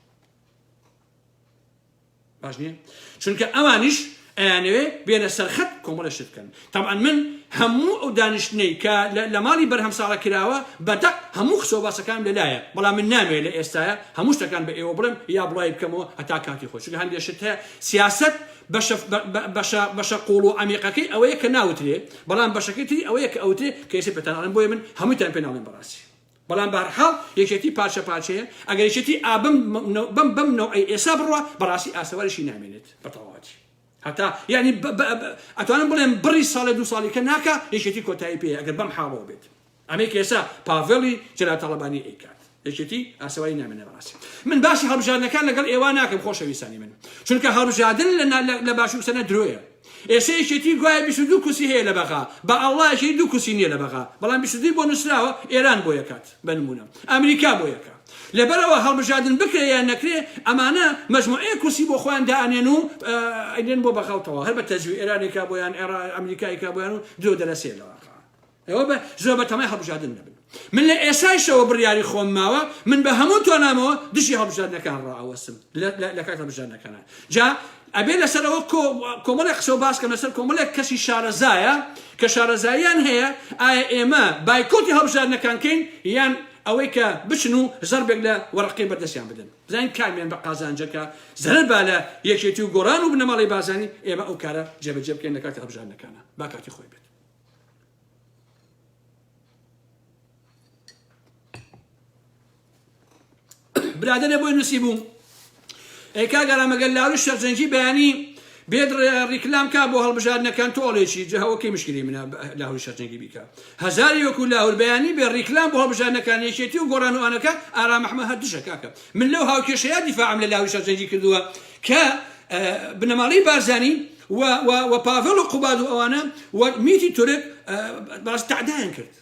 باش نییە چونکە ئەوانیش ئەیانەوێ بێنە سەرخەت کۆمەڵە شت بکەن طبعا من هەموو ئەو دانیشتنەی کە لە ماڵی بەرهەم ساڵە کراوە بەدەق هەموو خسۆباسەکان لەلایە بەڵام من نامەوێت لە ئێستاە هەموو شتەکان بە ئێوە بڵێم یا بڵای بکەمەوە هەتا کاتی خۆش چونکە هەندێک شت هەیە سیاسەت بەشە قوڵ و عەمیقەکەی ئەوەیە کە ناوترێ بەڵام بەشەکەی تری ئەوەیە کە ئەوترێ کە ئێستا پێتان ئەڵێم بۆیە من هەمووتان پێ ناڵێم بەڕاستی بەڵام بەهەرحاڵ یەکێتی پارچە پارچەیە ئەگەر یەکێتی بەم نەوعی ئێسا بڕوە بەڕاستی ئاسەوەریشی نامێنێت بەتەواوەتی حتا یعنی ئەتوانم بڵێم بڕی ساڵێ دو ساڵی کە ناکە یەکێتی کۆتایی پێ ئەگەر بەم حاڵەوە بێت ئەمەی کە ئێستا پاڤێڵی جەلال تاڵەبانی ئەیکات یەکێتی ئاسەواری نامێنێ بەڕاستی من باسی هەڵبژاردنەکان لەگەڵ ئێوە ناکەم خۆشەویستانی من چونکە هەڵبژاردن لە باشوور سەنە درۆیە ئێستا یەکێتی گوایە 22 کوسی هەیە لە بەغا بە ئەڵڵا یەکێتی 2 کوسی نییە لە بەغا بەڵام 22 بۆ نووسراوە ئێران بۆ یەکات بە نمونە ئەمریکا بۆ یەکە لەبەرەوە هەڵبژاردن بکرێ یان نەکرێ ئەمانە مەجموعەیە کوسی بۆ خۆیان دائەنێن و ئەینێن بۆ بەخەڵتەوە هەر بە تەجوی ئێرانێکا بۆیان ئەمریکایەکا بۆیان و درۆ دەلەسێ لەواقع ئەوە بە زۆر بەتەمای هەڵبژاردن نەبن من لە ئێسایشەوە بڕیاری خۆم ماوە من بە هەموو تۆنامەوە دشی هەڵبژاردنەکان ڕائەوەستم لە کات هەڵبژاردنەکانە جا ئەبێ لەسەرەوە کۆمەڵێک قسە و باسکەم لەسەر کۆمەڵێک کەسی شارەزایە کە شارەزاییان هەیە ئایا ئێمە بایکۆتی هەڵبژاردنەکان کەین یان ئەوەی کە بچن و زەربێک لە وەرەقەی بەردەستیان بدەن بزانین کامیان بە قازانجەکە زەرەر با لە یەکێتی و گۆڕان و بنەماڵی بازانی ئێمە ئەو کارە جێبەجێ بکەین لە کاتی هەڵبژاردنەکانە با کاتی خۆی بێت برادەرێ بۆی نووسی بوو ئەی کاگەرامەگەل لاوی شەرجەنگی بەیانی بێت ڕیکلام کا بۆ هەڵبژاردنەکان تۆڵێکی جەهەوەکەی مشکلی منە لاهوری شەرجەنگی بیکە هەزاری وەکو لاهور بەیانی بێ ڕیکلام بۆ هەڵبژاردنەکان یەکێتی و گۆڕانوانەکە ئارام ئەحمەد هەردووشە کاکە من لەو هاوکێشەیە دیفاعم لە لاهوری شەرجەنگی کردووە کە بنەماڵەی بارزانی و پاڤڵ و قوباد و ئەوانە و میتی تورک باش تعدایان کرد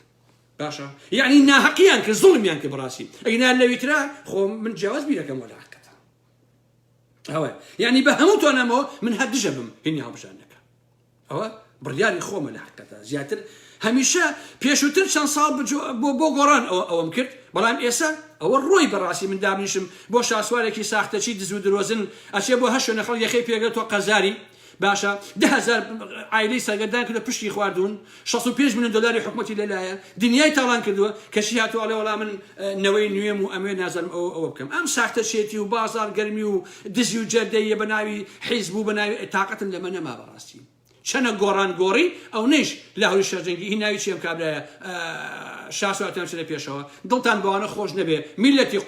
باشە یعنی ناحەقیان کرد زوڵمیان کرد بەڕاستی ئەگەر لەویترا خۆ من جیاواز بیرەکەم وەلا حەقەتە ئەوە یعنی بە هەموو تۆنەمەوە من هەردووشە بم هینی هەڵبژاردنەکە ئەوە بڕیاری خۆمە لە حەقەتە زیاتر هەمیشە پێشووتر چەند ساڵ بۆ گۆڕان ئەوەم کرد بەڵام ئێستا ئەوە ڕۆی بەڕاستی من دابنیشم بۆ شاسوارێکی ساختەچی دز و درۆزن ئەچێ بۆ هەشت نەخەڵ یەخەی پێگەێتەوە قەزاری باشە 10,000 عائلەی سەرگەردان کردە پشتی خواردون 65 ملیۆن دلاری حکومەتی لەلایە دنیای تاڵان کردووە کەشی هاتووە ئەڵێ وەڵام من نەوەی نوێم و ئەمێ نازانم ئەوە بکەم ئەم ساختەچێتی و بازار گەرمی و دزی و جەردەیە بە ناوی حیزب و بە ناوی تااقەتم لەمە نەما بەڕاستی چەنە گۆڕان گۆڕی ئەو نەیش لاهوری شەرجەنگی هی ناوی چیم کابرایە شاسواتیان چ لە پێشەوە دڵتان بەوانە خۆش نەبێ میلەتی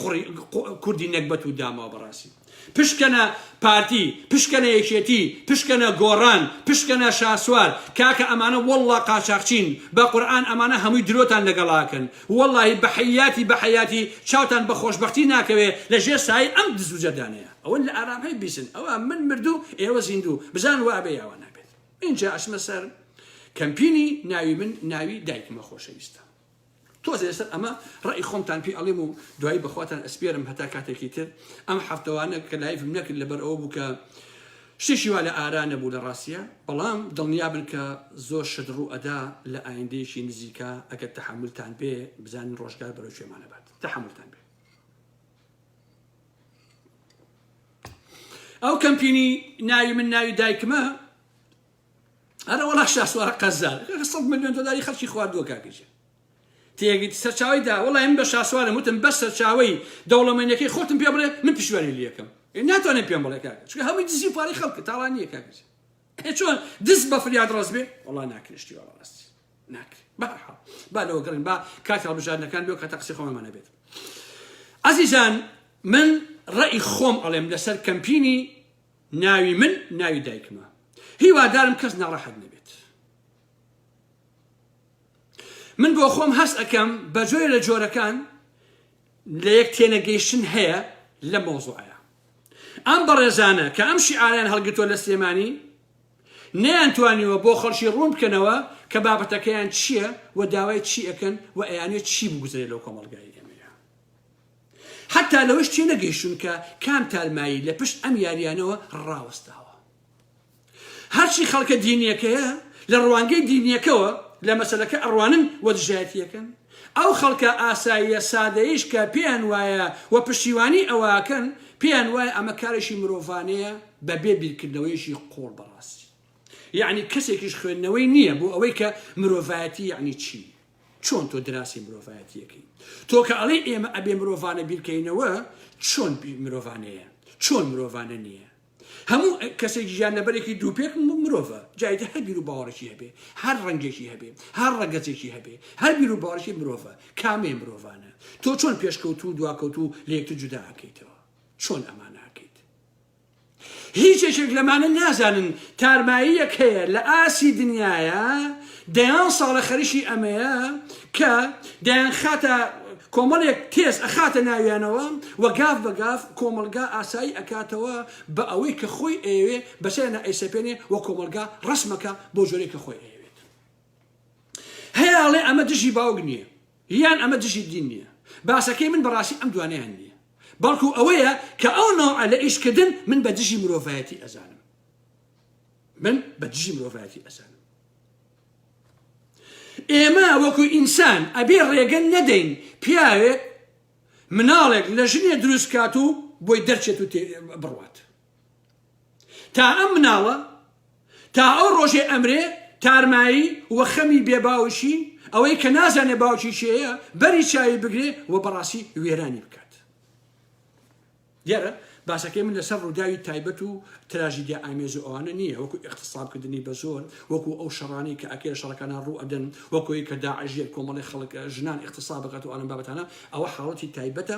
کوردی نەکبەت و دامەوە بەڕاستی پشکنە پارتی پشکنە یەکێتی پشکنە گۆڕان پشکنە شاسوار کاکە ئەمانە وەڵڵا قاچاقچین بە قورئان ئەمانە هەمووی درۆتان لەگەڵاکەن وەڵڵاهی بەحەیاتی چاوتان بە خۆشبەختی ناکەوێ لە ژێر سای ئەم دز و جەردانەیە ئەوە لە ئارامەی بیسن ئەوە من مردوو ئێوە زیندوو بزان وابێ یاوە نابێت اینجا ئەچمە سەر کەمپینی ناوی من ناوی دایکمە خۆشەویستە تۆزە ئێستا ئەمە ڕێی خۆمتان پێی ئەڵێم و دوایی بەخواتان ئەسپێرم هەتا کاتێکی تر ئەم هەفتەوانە کە لایڤم نەکرد لەبەر ئەوە بوو کە شتێکی وا لە ئارا نەبوو لە ڕاستیە بەڵام دڵنیابن کە زۆر شت ڕوو ئەدا لە ئایندەیەکی نزیکە ئەگەر تەحملتان بێ بزانین ڕۆژگار بەرەو شوێمانە بات تەحملتان بێ ئەو کەمپینی ناوی من ناوی دایکمە ئەرە وەڵا شاسوارە قەزار 100 ملیۆن دلاری خەڵکی خواردووە کاکەجێ تێگەیت سەرچاوەیدا وەڵای من بە شاسوارم وتم بەس سەرچاوەی دەوڵەمەندەکەی خۆتم پێ بڵێ من پیشوانی لە یەکەم ناتوانێت پێم بڵێ کاکە چونکە هەمووی دزی و پارەی خەڵکە تاڵان نییە کاکەجێ چۆن دز بە فریاد ڕاست بێ وەڵا ناکرێشتی وەڵا ڕاستی ناکرێت بەهەڵ با لەوە گەڕین با کاتی هەڵبژاردنەکان بێ و کاتە قسەی خۆمەمانە بێت عەزیزان من ڕێی خۆم ئەڵێم لەسەر کەمپینی ناوی من ناوی دایکمە هیوادارم کەس ناڕەحەت نەبێت من بۆ خۆم هەست ئەەکەم بە جۆرە لە جۆرەکان لە یەک تێنەگەیشتن هەیە لە مۆزوعەیە ئەم بەڕێزانە کە ئەم شیعاریان هەڵگرتووە لە سلێمانی نەیانتوانیوە بۆ خەڵکی ڕوون بکەنەوە کە بابەتەکەیان چییە و داوای چی ئەەکەن و ئەیانوێت چی بگوزرێت لەو کۆمەڵگای ئێمەیە حتا لەوەش تێنەگەیشتون کە کام تالمایی لە پشت ئەم یاریانەوە ڕاوەستاوە هەرچی خەڵکە دینیەکەیە لە ڕوانگەی دینیەکەوە لە مەسەلەکە ئەڕوانن وە دژایەتیەکەن ئەو خەڵکە ئاساییە سادەیش کە پێیان وایە و پشتیوانی ئەوەکەن پێیان وایە ئەمە کارێکی مرۆڤانەیە بەبێ بیرکردنەوەیشی قۆڵ بەڕاستی یعنی کەسێکیش خوێندنەوەی نییە بۆ ئەوەی کە مرۆڤایەتی یعنی چی چۆن تۆ دراسی مرۆڤایەتیەکەی تۆ کە ئەڵێ ئێمە ئەبێ مرۆڤانە بیرکەینەوە چۆن مرۆڤانەیە چۆن مرۆڤانە نییە هەموو کەسێکی ژیانلەبەرێکی دووپێک مرۆڤە جایدە هەر بیر و باوەڕێکی هەبێ هەر ڕەنگێکی هەبێ هەر ڕەگەزێکی هەبێ هەر بیر و باوەڕێکی مرۆڤە کامێ مرۆڤانە تۆ چۆن پێشکەوت و دواکەوت و لە یەکتر جودا ئەکەیتەوە چۆن ئەمان ئەکەیت هیچێکێک لەمانە نازانن تارماییەک هەیە لە ئاسی دنیاە دەیان ساڵە خەریشی ئەمەیە کە دەیان خاتە کۆمەڵێک تێز ئەخاتە ناویانەوە و گاف بە گاف کۆمەلگا ئاسایی ئەکاتەوە بە ئەوەی کە خۆی ئەوێ بەسێنە ئەیسەپێنێ و کۆمەلگا ڕسمەکە بۆ جۆرێک کە خۆی ئەوێت هەیەڵێ ئەمە دژی باوک نییە یان ئەمە دژی دین نییە باسەکەی من بەڕاستی ئەم دوانەیان نییە بەڵکو ئەوەیە کە ئەو نوعە لە ئیشکردن من بە دژی مرۆڤایەتی ئەزانم من بە دژی مرۆڤایەتی ئەزانم ئێمە وەکو ئینسان ئەبێ ڕێگە نەدەین پیاوێک مناڵێک لە ژنێ دروست کات و بۆی دەرچێت و بڕوات تا ئەم مناڵە تا ئەو ڕۆژێ ئەمرێ تارمایی وە خەمی بێباوشی ئەوەی کە نازانێ باوکی شەیە بەری چاوی بگرێ و بەڕاستی وێرانی بکات دیارە باسەکەی من لەسەر ڕووداوی تایبەت و تراژیدیا ئامێز و ئەوانە نییە وەکو اقتصابکردنی بە زۆر وەکو ئەو شەڕانی کە ئەکێ شەڕەکانان ڕوو ئەدەن وەکوی کە داعشێت کۆمەڵی خەڵک ژنان اقتصاب بکات و ئەم بابەتانە ئەوە حاڵەتی تایبەتە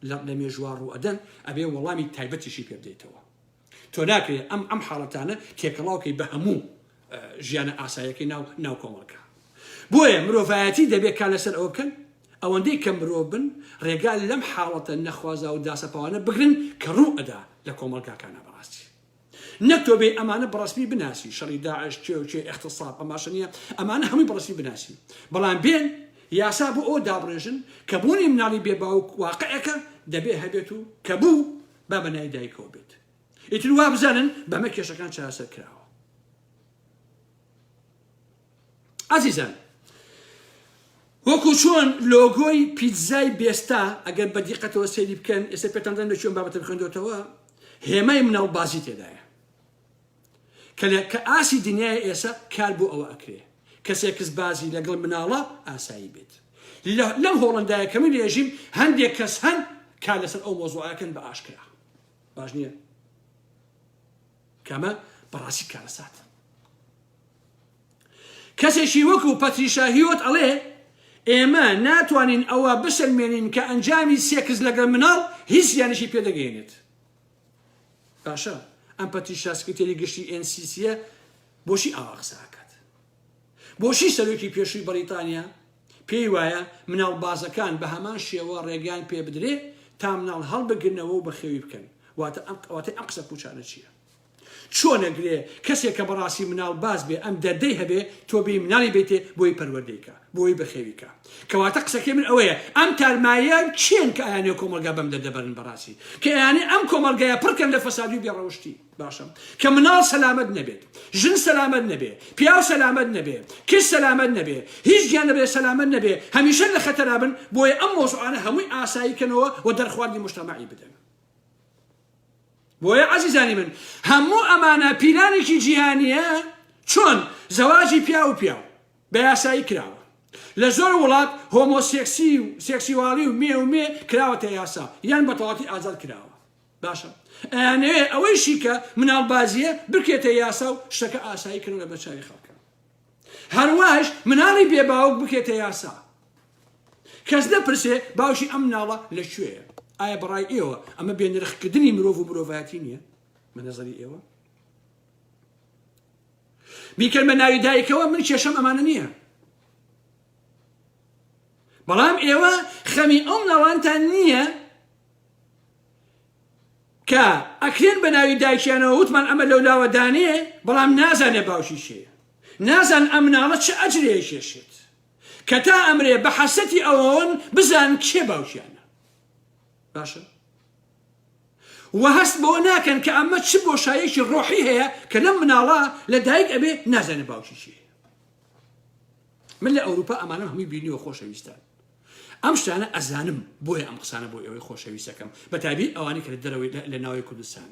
لە مێژوار ڕوو ئەدەن ئەبێ وەڵامی تایبەتیشی پێ بدەیتەوە تۆ ناکرێت ئەم حاڵەتانە تێکەڵاوکەی بە هەموو ژیانە ئاساییەکەی ناو کۆمەڵگە بۆیە مرۆڤایەتی دەبێت کا لەسەر ئەوە بکەن ئەوەندەی کە مرۆڤ بن ڕێگا لەم حاڵەتە نەخوازا و داسەپاوانە بگرن کە ڕوو ئەدا لە کۆمەڵگاکانە بەڕاستی نەک تۆ بێ ئەمانە بەڕسمی بناسی شەڕی داعش چێ اختصاب ئەماشە نییە ئەمانە هەمووی بەڕسمی بناسی بەڵام بێن یاسا بۆ ئەو دابڕێژن کە بوونی مناڵی بێ باوک واقعەکە دەبێ هەبێت و کە بوو با بەنای دایکەوە بێت ئیتر وا بزانن بەمە کێشەکان چارەسەر کراوە عزیزان وەکو چۆن لۆگۆی پیتزای بێستا ئەگەر بە دیقەتەوە سەیری بکەن ئێستا پێتاندەن لە چۆن بابەتە بخوێندەوەتەوە هێمای مناڵبازی تێدایە کە ئاسی دنیای ئێستا کار بۆ ئەوە ئەکرێ کەسێک کەس بازی لەگەڵ مناڵە ئاسایی بێت لەم هۆڵندایە کەمی رێژیم هەندێک کەس هەن کار لەسەر ئەو مۆزوعەکەن بە ئاشکرا باش نییە کەمە بەڕاستی کارەسات کەسێکی وەکو پەتریشا هیوت ئەڵێ ئێمە ناتوانین ئەوە بسلمێنین کە ئەنجامی سێکس لەگەڵ مناڵ هیچ یانشی پێدەگەێنێت باشە ئەم پەتریشا سکرتێری گشتی NCCە بۆشی ئاوا قسەکات بۆشی سەرۆکی پێشووی بەریتانیا پێی وایە مناڵ بازەکان بە هەمان شێوە ڕێگان پێ بدرێ تا مناڵ هەڵبگرنەوە و بەخێوی بکەن واتە ئەم قسە پوچانە چییە چۆن ئەگرێ کەسێک کە بەڕاستی مناڵ باز بێ ئەم دەردەی هەبێ تۆ بێ مناڵی بێتێ بۆی پەروەردەیکە بۆی بەخێویکە کەواتە قسەکەی من ئەوەیە ئەم تارمایان چێن کە ئەیانێ کۆمەلگا بەم دەدەبەرن بەڕاستی کە ئەیانێ ئەم کۆمەلگایە پڕکەن لە فەسادی و بێڕەوشتی باشە کە مناڵ سەلامەت نەبێت ژن سەلامەت نەبێ پیاو سەلامەت نەبێ کچ سەلامەت نەبێ هیچ گیان نەبێ سەلامەت نەبێ هەمیشە لە خەتەرا بن بۆیە ئەم مۆزوعانە هەمووی ئاساییکەنەوە و دەرخواردی مجتەمەعی بدەن بۆیە عزیزانی من هەموو ئەمانە پیلانێکی جیهانیە چۆن زەواجی پیا و بە یاسایی کراوە لە زۆر وڵات هۆمۆسێکسی و سێکسیوالی و مێ کراوەتە یاسا یان بە تەواوەتی ئازاد کراوە باشە ئەیانەوێ ئەوەیشی کە مناڵبازیە بکرێتە یاسا و شتەکە ئاسایی کردن لە بەرچاوی خەڵکە هەروەش مناڵی بێباوک بکرێتە یاسا کەس دەپرسێ باوشی ئەم مناڵە لەکوێیە ئایا بەڕای ئێوە ئەمە بێنرخکردنی مرۆڤ و مرۆڤایەتی نییە بە نەزەری ئێوە بیکەن بە ناوی دایکەوە من کێشەم ئەمانە نییە بەڵام ئێوە خەمی ئەو مناڵانتان نییە کە ئەکرێن بە ناوی دایکیانەوە وتمان ئەمە لەولاوە دانێ بەڵام نازانێ باوشی شێ نازان ئەم مناڵە چه ئەجرەیە کێشێت کە تا ئەمرێ بە حەسەتی ئەوەن بزان کێ باوشیانە باشە و هەست بۆ ناکەن کە ئەمە چ بۆشایەکی ڕۆحی هەیە کە لەم مناڵە لە دایک ئەبێ نازانێ باوکی چیە من لە ئەوروپا ئەمانە هەمووی بینیوە خۆشەویستان ئەم شتانە ئەزانم بۆیە ئەم قسانە بۆ ئێوەی خۆشەویستەکەم بەتابی ئەوانی کە لە دەرەوەی لە ناوی کوردستان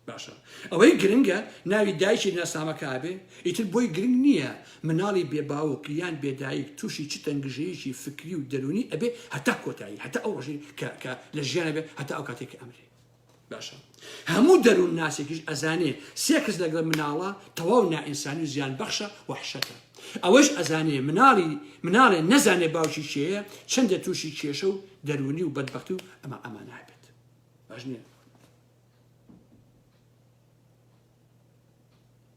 باشە ئەوەی گرنگە ناوی دایکی ناسنامەکە بێ ئیتر بۆی گرنگ نییە مناڵی بێباوک یان بێدایک تووشی چ تەنگژەیەکی فکری و دەرونی ئەبێ هەتا کۆتایی هەتا ئەو ڕۆژی کە لە ژیانە بێ هەتا ئەو کاتێکی ئەمرێ باشە هەموو دەروون ناسێکیش ئەزانێ سێ کەس لەگەڵ مناڵە تەواو نائینسانی و زیان بەخشە وەحشەتە ئەوەش ئەزانێ مناڵێ نەزانێ باوکی چێیە چەندە تووشی کێشە و دەرونی و بەدبەختی و ئەمە نابێت باش نییە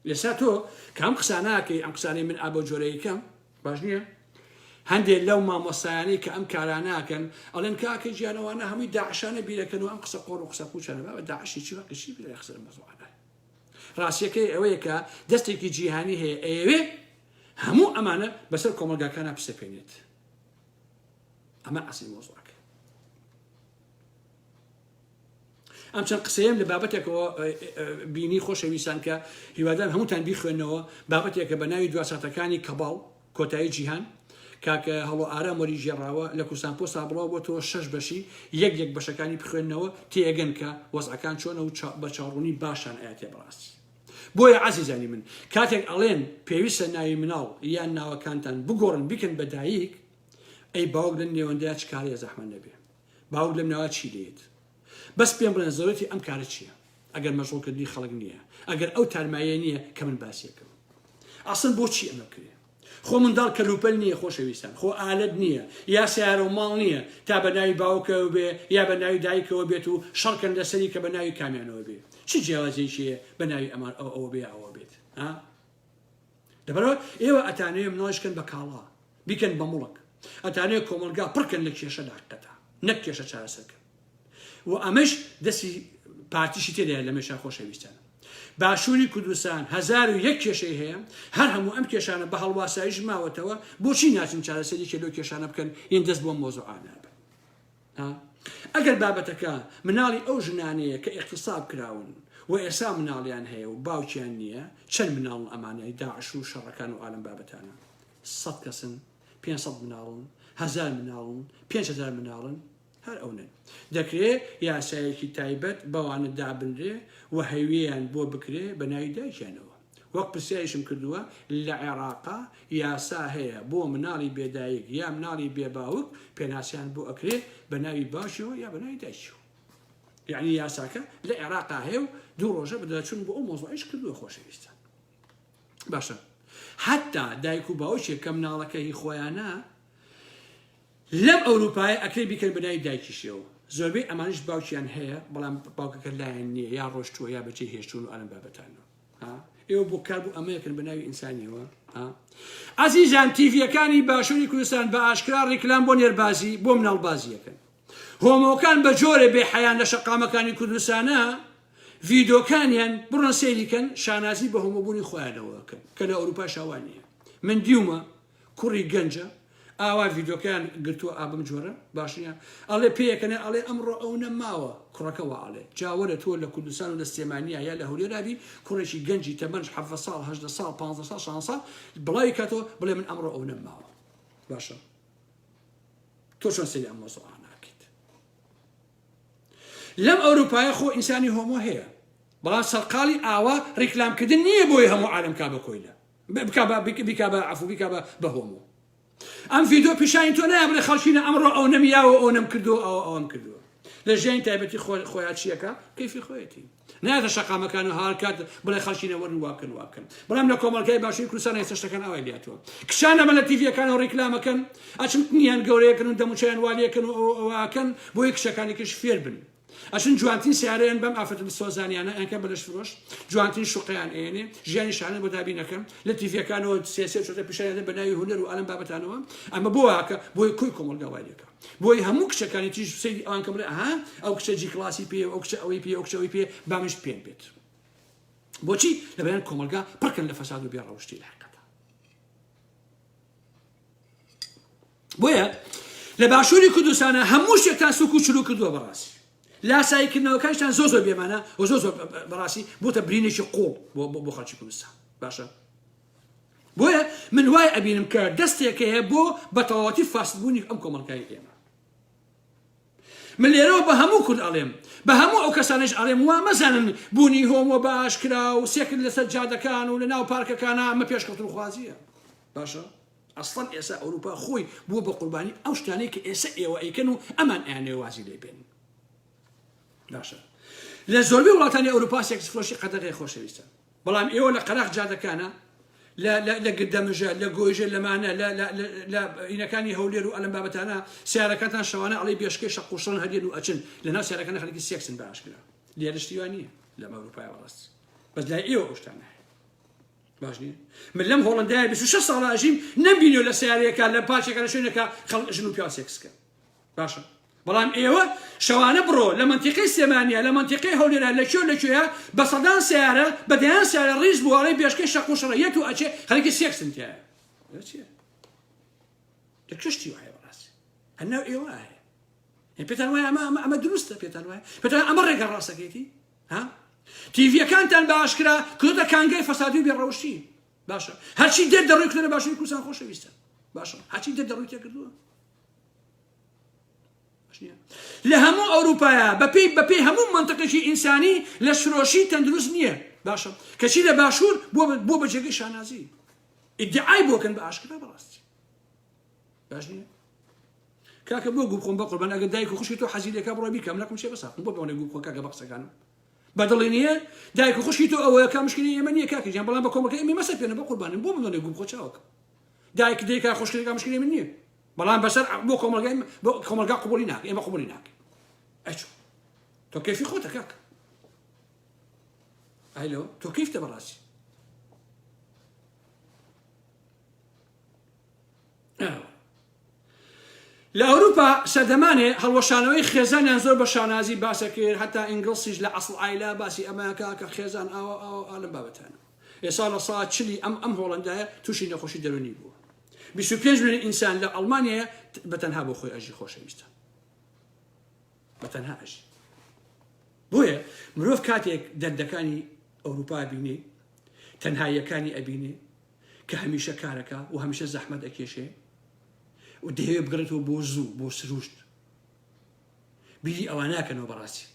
لەسا تۆ کە ئەم قساناکەی ئەم قسانەی من ئابۆ جۆرەیەکەم باش نییە هەندێک لەو مامۆستایانەی کە ئەم کاراناکەن ئەڵێن کاکە گیانەوانە هەمووی داعشانە بیرەکەن و ئەم قسە قۆڕ و قسە قوچانە بە داعشی چی وەقشی بیرە قسە مەزوعانە ڕاستیەکەی ئەوەیە کە دەستێکی جیهانی هەیە ئەوێ هەموو ئەمانە بەسەر کۆمەلگاکانە پسەپێنێت ئەمە ئەسڵی مۆزوعەکە ئەم چەند قسەیەم لە بابەتێکەوە بینی خۆشەویستان کە هیوادارم هەمووتان بیخوێنەوە بابەتێکە بە ناوی دواساتەکانی کەباڵ کۆتایی جیهان کاکە هەڵۆ ئارام وەری ژێڕاوە لە کوردستان پۆستا بڵاو بۆ تۆ 6 بەشی یەک بەشەکانی بخوێنەوە تێگەن کە وەزعەکان چۆنە و بە چاوڕوونی باشان ئاەتێ بەڕاستی بۆیە عزیزانی من کاتێک ئەڵێن پێویستە ناوی مناڵ یان ناوەکانتان بگۆڕن بیکەن بە دایک ئەی باوک لە نێوەندەیە چ کارێ زەحمەت نەبێ باوک لەم ناوە چی دێت بەس پێم بڵێن زەورەتی ئەم کارە چییە ئەگەر مەشغوڵکردنی خەڵک نییە ئەگەر ئەو تارمایە نییە کە من باسیەکەم ئەسڵ بۆچی ئەمە کرێ خۆ منداڵ کەلوپەل نییە خۆشەویستان خۆ ئالەت نییە یا سیارە و ماڵ نییە تا بە ناوی باوکەوە بێ یا بە ناوی دایکەوە بێت و شەڕکەن لەسەری کە بە ناوی کامیانەوە بێ چی جیاوازێکیە بە ناوی ئەمان ئەوە بێ ئەوە بێت دەبەرەوە ئێوە ئەتانەیە مناڵشکن بە کاڵا بیکەن بە مڵک ئەتانەیە کۆمەلگا پڕکەن لە کێشە داقەتە نەک کێشە چارەسەرکەن و ئەمەش دەستی پارتیشی تێدایە لە مێشا خۆشەویستانە باشووری کوردستان 1001 کێشەی هەیە هەر هەموو ئەم کێشانە بە هەڵواساییش ماوەتەوە بۆچی ناچین چارەسەری کێلۆ کێشانە بکەن یان دەست بۆ مۆزوعانە بن ئەگەر بابەتەکە مناڵی ئەو ژنانەیە کە اغتیساب کراون و ئێسا مناڵیان هەیە و باوکیان نییە چەند مناڵ ئەمانەی داعش و شەڕەکان و عالم بابەتانە 100 کەسن 500 مناڵن 1000 مناڵن 5000 مناڵن هەر ئەونن دەکرێت یاسایەکی تایبەت بەوانە دابنرێ و هەویان بۆ بکرێ بە ناوی دایکیانەوە وەک پرسیاریشم کردووە لە عێراقا یاسا هەیە بۆ مناڵی بێدایک یا مناڵی بێباوک پێناسیان بۆ ئەکرێ بە ناوی باشەوە یا بە ناوی دایکەوە یعنی یاساکە لە عێراقا هەیە و دوو ڕۆژە بەداچوون بۆ ئەو مۆزوعیش کردووە خۆشەویستان باشە حتا دایک و باوکێک کە مناڵەکەی خۆیانە لەم ئەوروپای ئەکرێ بیکەن بە ناوی دایکیشەوە زۆربەی ئەمانش باوکیان هەیە بەڵام باوکەکە لایەن نییە یا ڕۆشتووە یا بەجێ هێشتون و ئەلم بابەتانەوە ئێوە بۆ کار بوو ئەمەیەکن بە ناوی ئینسانیەوە عەزیزان تیڤیەکانی باشووری کوردستان بە ئاشکرا ڕیکلام بۆ نێربازی بۆ مناڵبازیەکەن هۆمۆکان بە جۆرە بێحەیان لە شەقامەکانی کوردستانە ڤیدۆکانیان بڕۆن سەیریکەن شانازی بە هۆمۆبوونی خۆیانەوەکەن کە لە ئەوروپا شاوان نییە من دیومە کوڕی گەنجە ئاوا ڤیدۆکەیان گرتووە ئابم جۆرە باش نییە ئەڵێ پێیەکەنێ ئەڵێ ئەمڕۆ ئەو نەماوە کوڕەکەەوە ئاڵێ جاوەرە تۆ لە کوردستان و لە سلێمانیا یا لە هەولێرابی کوڕێکی گەنجی تەمەنج 7 ساڵ 8 ساڵ 15 ساڵ 16 ساڵ بڵاوی کاتەوە بڵێ من ئەمڕۆ ئەو نەماوە باشە تۆ چۆن سەری ئەم مۆزوعە ناکەیت لەم ئەوروپایە خۆ ئینسانی هۆمۆ هەیە بەڵام سەرقاڵی ئاوا ڕیکلامکردن نییە بۆی هەموو عالم کا بە کۆیلە بیکا بە عەفو بیکا بە هۆمۆ ئەم ڤیدۆ پیشانی تۆ نایە بڵێ خەڵکینە ئەمڕۆ ئەو نەمیاوە ئەو نەم کردووە ئەوەم کردووە لە ژیانی تایبەتی خۆیان چیەکە کەیفی خۆیەتی نایەتە شەقامەکان و هەر کات بڵێ خەڵکینە وەرن واکەن بەڵام لە کۆمەڵگەی باشووری کوردستان هێستا شتەکان ئەوەی لاتوە کشانە بە لە تیڤیەکان و ڕیکلامەکەن ئەچن نیان گەورەیەکەن و دەموچیان والیەکەن و ئەوواکەن بۆ یەک کشەکانێکیش فێر بن ئەچن جوانترین سیارەیان بەم ئافرەت سۆزانیانە ئەنکە بەلەش فرۆش جوانترین شوقیان ئێنێ ژیانی شانە بۆ دابینەکەن لە تیڤیەکانەوە سێسێ چۆتە پیشیان بە ناوی هونەر و ئالەم بابەتانەوە ئەمە بۆ واکە بۆی کۆی کۆمەڵگا والیەکە بۆی هەموو کشەکانی تیژ سەیری ئەوان کە بڵێ ئەها ئەو کشە جی کلاسی پێ ئەو کشە ئەوەی پێ ئەو کشەوەی پێ بامش پێم بێت بۆچی لەبەرەن کۆمەڵگا پڕکەن لە فەساد و بێڕەوشتی لە حقیقەتە بۆیە لە باشووری کوردستانە هەموو شتێکتان سوک و چلو کردووە بەڕاستی لاساییکردنەوەکانشتان زۆر بێمانە و زۆر بەڕاستی بۆتە برینێکی قوڵ بۆ خەڵکی کوردستان باشە بۆیە من وای ئەبینم کە دەستێک هەیە بۆ بەتەواوەتی فاسدبوونی ئەم کۆمەڵگای ئێمە من لێرەوە بە هەموو کورد ئەڵێم بە هەموو ئەو کەسانش ئەڵێم وا مەزانن بوونی هۆمۆ بە ئاشکرا و سێکرد لەسەر جادەکان و لە ناو پارکەکانە ئەمە پێشکەوتنخوازیە باشە ئەسڵەن ئێستا ئەوروپا خۆی بووە بە قوربانی ئەو شتانەی کە ئێستا ئێوە ئەیکەن و ئەمان ئەیانێوازی لێ بێن باشە لە زۆربەی وڵاتانی ئەوروپا سێکسفرۆشی قەدەغی خۆشەویستە بەڵام ئێوە لە قەراق جادەکانە لە گردەمژە لە گۆژە لەمانە لە ئینەکانی هەولێر و ئەلم بابەتانە سیارەکەتان شەوانە ئەڵێ بێشکەی شەقوشڕن هەدێن و ئەچن لە ناو سیارەکانە خەڵکی سێکسن بە ئاشکرا لێرە شتیوان نییە لەم ئەوروپای وەڵاست بەس لای ئێوە ئەو شتانە هەیە باش نییە من لەم هۆڵەندایە 26 ساڵ ئاژیم نەبینیوە لە سیارەیەکە لە پارچێکە لە شوێنێکە خەڵک ژن و پیا سێکسکە باشە بەڵام ئێوە شەوانە بڕۆ لە منتیقەی سلێمانیا لە منتیقەی هەولێرە لەکوێیە بە سەدان سیارە بەدەیان سیارە ڕیز بوو ئەڵێ بێشکەی شەقوشڕە یەت و ئەچێ خەڵکی سێکسن تایە لەکوێشتی وایە بەڕاستی هەناو ئێوە هەیە پێتان وایە ئەمە دروستە پێتان وایە پێتان ئەمە ڕێگە ڕاستەکەیتی تیڤیەکانتان بە ئاشکرا کردە کانگای فەسادی و بێڕەوشتی باشە هەرچی دێر دەڕووی کردە باشووری کوردستان خۆشەویستە باشە هەرچی دێر دەڕووی تێکردووە لە هەموو ئەوروپایە بەپێی هەموو منتەقێکی ئینسانی لە شرۆشی تەندروست نییە باشە کەچی لە باشوور بۆ بەجێگەی شانازی ئیدعای بۆکەن بە ئاشکرا بەڕاستی باش نییە کاکە بۆ گوب خۆم بە قوربان ئەگەر دایک و خوشکی تۆ حەزی لێکا بڕۆ بیکەم نەکەم چێ بەساقم بۆ بەوانەی گوب خۆ کاکە بە قسەکانم بەدڵی نییە دایک و خوشکی تۆ ئەوەیە کا مشکلی ئێمە نییە کاکەجیان بەڵام بە کۆمەڵگەی ئێمە مەسە پێنە بە قوربانم بۆ بمەڵێ گوب خۆ چاوەکە دایک دیکە خۆشکێکا مشکلی من نییە بەڵام بەسەر بۆ کۆمەلگا قبولی ناکە ئێمە قبولی ناکە ئەچ تۆ کەفی خۆتە کاک ئایلۆ تۆ کەیفتە بەڕاستی لە ئەوروپا سەردەمانێ هەڵوەشانەوەی خێزانیان زۆر بە شانازی باسە کرد هەتا ئینگلیسیش لە ئەسڵ ئایلا باسی ئەمەکە کە خێزان ئەوە لەم بابەتانە ئێستا لە ساڵ چلی ئەم هۆڵەندایە تووشی نەخۆشی دەرونی بووە 25 ملیۆن ئینسان لە ئەڵمانیایە بەتەنها بۆ خۆی ئەژی خۆشەویستە بەتەنها ئەژی بۆیە مرۆڤ کاتێک دەردەکانی ئەوروپا بینێ تەنهاییەکانی ئەبینێ کە هەمیشە کارەکە و هەمیشە زەحمەت ئەکێشێ و دەیەوێت بگرێتەوە بۆ زوو بۆ سروشت بیری ئەوە ناکەنەوە بەڕاستی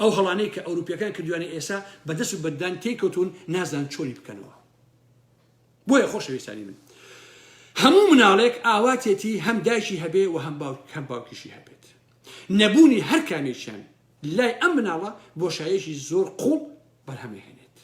ئەو هەڵانەی کە ئەوروپیەکان کردوانە ئێستا بەدەست و بەدان تێکەوتون نازان چۆنی بکەنەوە بۆیە خۆشەویستانی من هەموو مناڵێک ئاواتێتی هەم دایکی هەبێ و هەم باوکیشی هەبێت نەبوونی هەر کامێکیان لای ئەم مناڵە بۆشایەکی زۆر قوڵ بەرهەمێهێنێت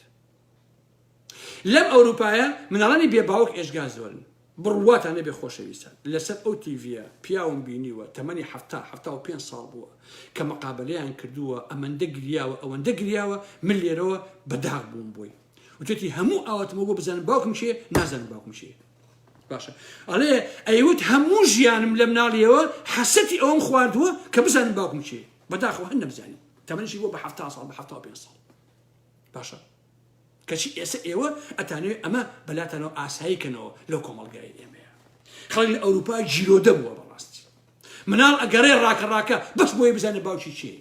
لەم ئەوروپایە مناڵانی بێ باوک ئێژگا زۆرن بڕواتانە بێ خۆشەویستان لەسەر ئەو تیڤە پیاوم بینیوە تەمەنی هەفتا و 5 ساڵ بووە کە مەقابلەیان کردووە ئەمەندە گریاوە ئەوەندە گریاوە من لێرەوە بەداغ بووم بووی وتێتی هەموو ئاواتمە بۆ بزانم باوکم چێ نازانم باوکم چێ باشە ئەڵێ ئەیوت هەموو ژیانم لە مناڵیەوە حەسەتی ئەوم خواردووە کە بزانم باوکم چێ بەداخەوە هەن نەبزانی تەمەنیشی بۆ بە 7 ساڵ بە 5 ساڵ باشە کەچی ئێستا ئێوە ئەتانەوێت ئەمە بەلاتانەوە ئاساییکەنەوە لەو کۆمەڵگای ئێمەیە خەڵک لە ئەوروپا جیرۆدە بووە بەڕاستی مناڵ ئەگەڕێ ڕاکە بەس بۆیە بزانێت باوکی چێ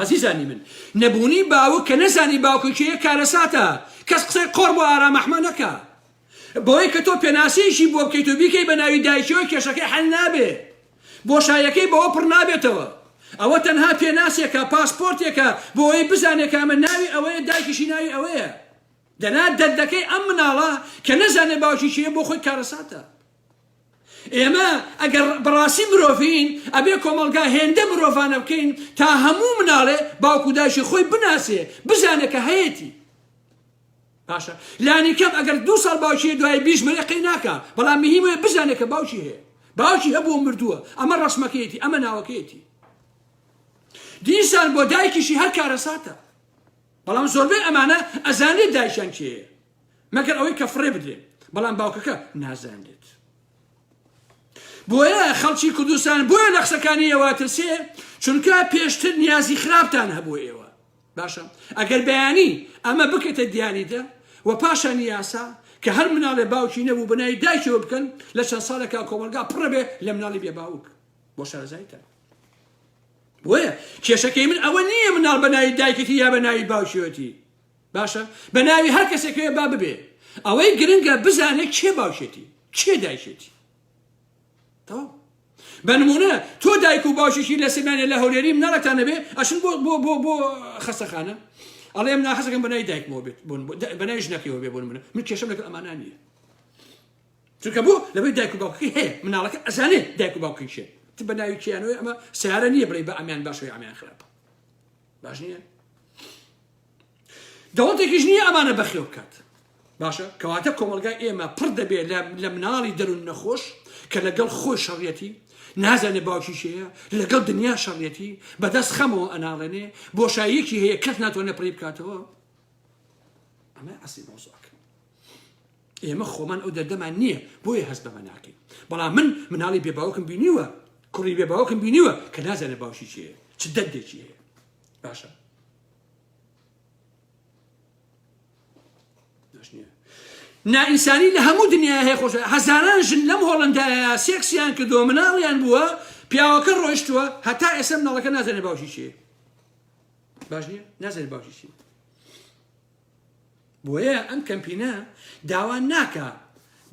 عزیزانی من نەبوونی باوک کە نەزانی باوکی چێ کارەساتە کەس قسەی قۆڕ بۆ ئارامەحمە نەکە بۆی کە تۆ پێناسەیەکی بۆ بکەیت و بیکەی بە ناوی دایکیەوە کێشەکەی حەل نابێ بۆشایەکەی بەوە پڕ نابێتەوە ئەوە تەنها پێناسێکە پاسپۆرتێکە بۆ ئەوەی بزانێت کامە ناوی ئەوەیە دایکیشی ناوی ئەوەیە دەنا دەردەکەی ئەم مناڵە کە نەزانێت باوکی چیە بۆ خۆی کارەساتە ئێمە ئەگەر بەڕاستی مرۆڤین ئەبێ کۆمەڵگا هێندە مرۆڤانە بکەین تا هەموو مناڵێ باوکو دایکی خۆی بناسێ بزانێت کە هەیەی باشە لانی کەم ئەگەر 2 ساڵ باوکی دوای 20 مەرەقەی ناکە بەڵام مهمە بزانێت کە باوکی هەیە باوکی هەبوو مردووە ئەمە ڕسمەکەیەتی ئەمە ناوەکەیەتی دیسان بۆ دایکیشی هەر کارەساتە بەڵام زۆربەی ئەمانە ئەزانێت دایکیان کێیە مەگەر ئەوەی کە فڕێ بدرێ بەڵام باوکەکە نازانێت بۆیە خەڵکی کوردستان بۆیە لە قسەکانی ئێوە ترسێ چونکە پێشتر نیازی خراپتان هەبوو ئێوە باشە ئەگەر بەیانی ئەمە بکەیتە دیانیدە و پاشانی یاسا کە هەر مناڵێ باوکی نەبوو بنای دایکەوە بکەن لە چەند ساڵێکا کۆمەلگا پڕە بێ لە مناڵی بێ باوک بۆ شارەزایتە بۆیە کێشەکەی من ئەوە نییە مناڵ بە ناوی دایکەتی یا بە ناوی باوشێتی باشە بە ناوی هەر کەسێکەوێ با ببێ ئەوەی گرنگە بزانێت کێ باوشێتی کێ دایکێتی بە نمونە تۆ دایک و باشیشی لە سێمانێ لە هەولێری مناڵەتانە بێ ئەشن بۆ خەستەخانە ئەڵێ من ناخەزەکەم بە ناوی دایکمەوە بێت بە ناوی ژنەکەیەوە بێ بۆ من کێشەم لەگەڵ ئەمانە نییە چونکە بۆ لەبەر دایک و باوکەکەی هەیە مناڵەکە ئەزانێت دایک و باوکەی چێ بە ناوی کیانەوەی ئەمە سیارە نییە بڵێ بە ئەمیان باشەوەی ئەمیان خراپە باش نییە دەوڵەتێکیش نییە ئەمانە بەخێو بکات باشە کەواتە کۆمەلگای ئێمە پڕ دەبێت لە مناڵی دەروون نەخۆش کە لەگەڵ خۆی شەڕیەتی نازانێ باوکی شەیە لەگەڵ دنیا شەڕیەتی بەدەست خەمەوە ئەناڵێنێ بۆشاییەکی هەیە کەس ناتوانێت پڕی بکاتەوە ئەمە ئەسی مۆزوعەکە ئێمە خۆمان ئەو دەردەمان نییە بۆیە هەست بەمە ناکەین بەڵام من مناڵی بێ باوکم بینیوە کوڕی بێ باوکم بینیوە کە نازانێ باوکی چییە چ دەردێکی هەیە باشە نائینسانی لە هەموو دنیا هەیە خۆش هەزاران ژن لەم هۆڵندایە سێکسیان کردووە مناڵیان بووە پیاوەکە ڕۆیشتووە هەتا ئێستا مناڵەکە نازانێت باوکی چییە باش نییە نازانێت باوکی چییە بۆیە ئەم کەمپینە داوا ناکە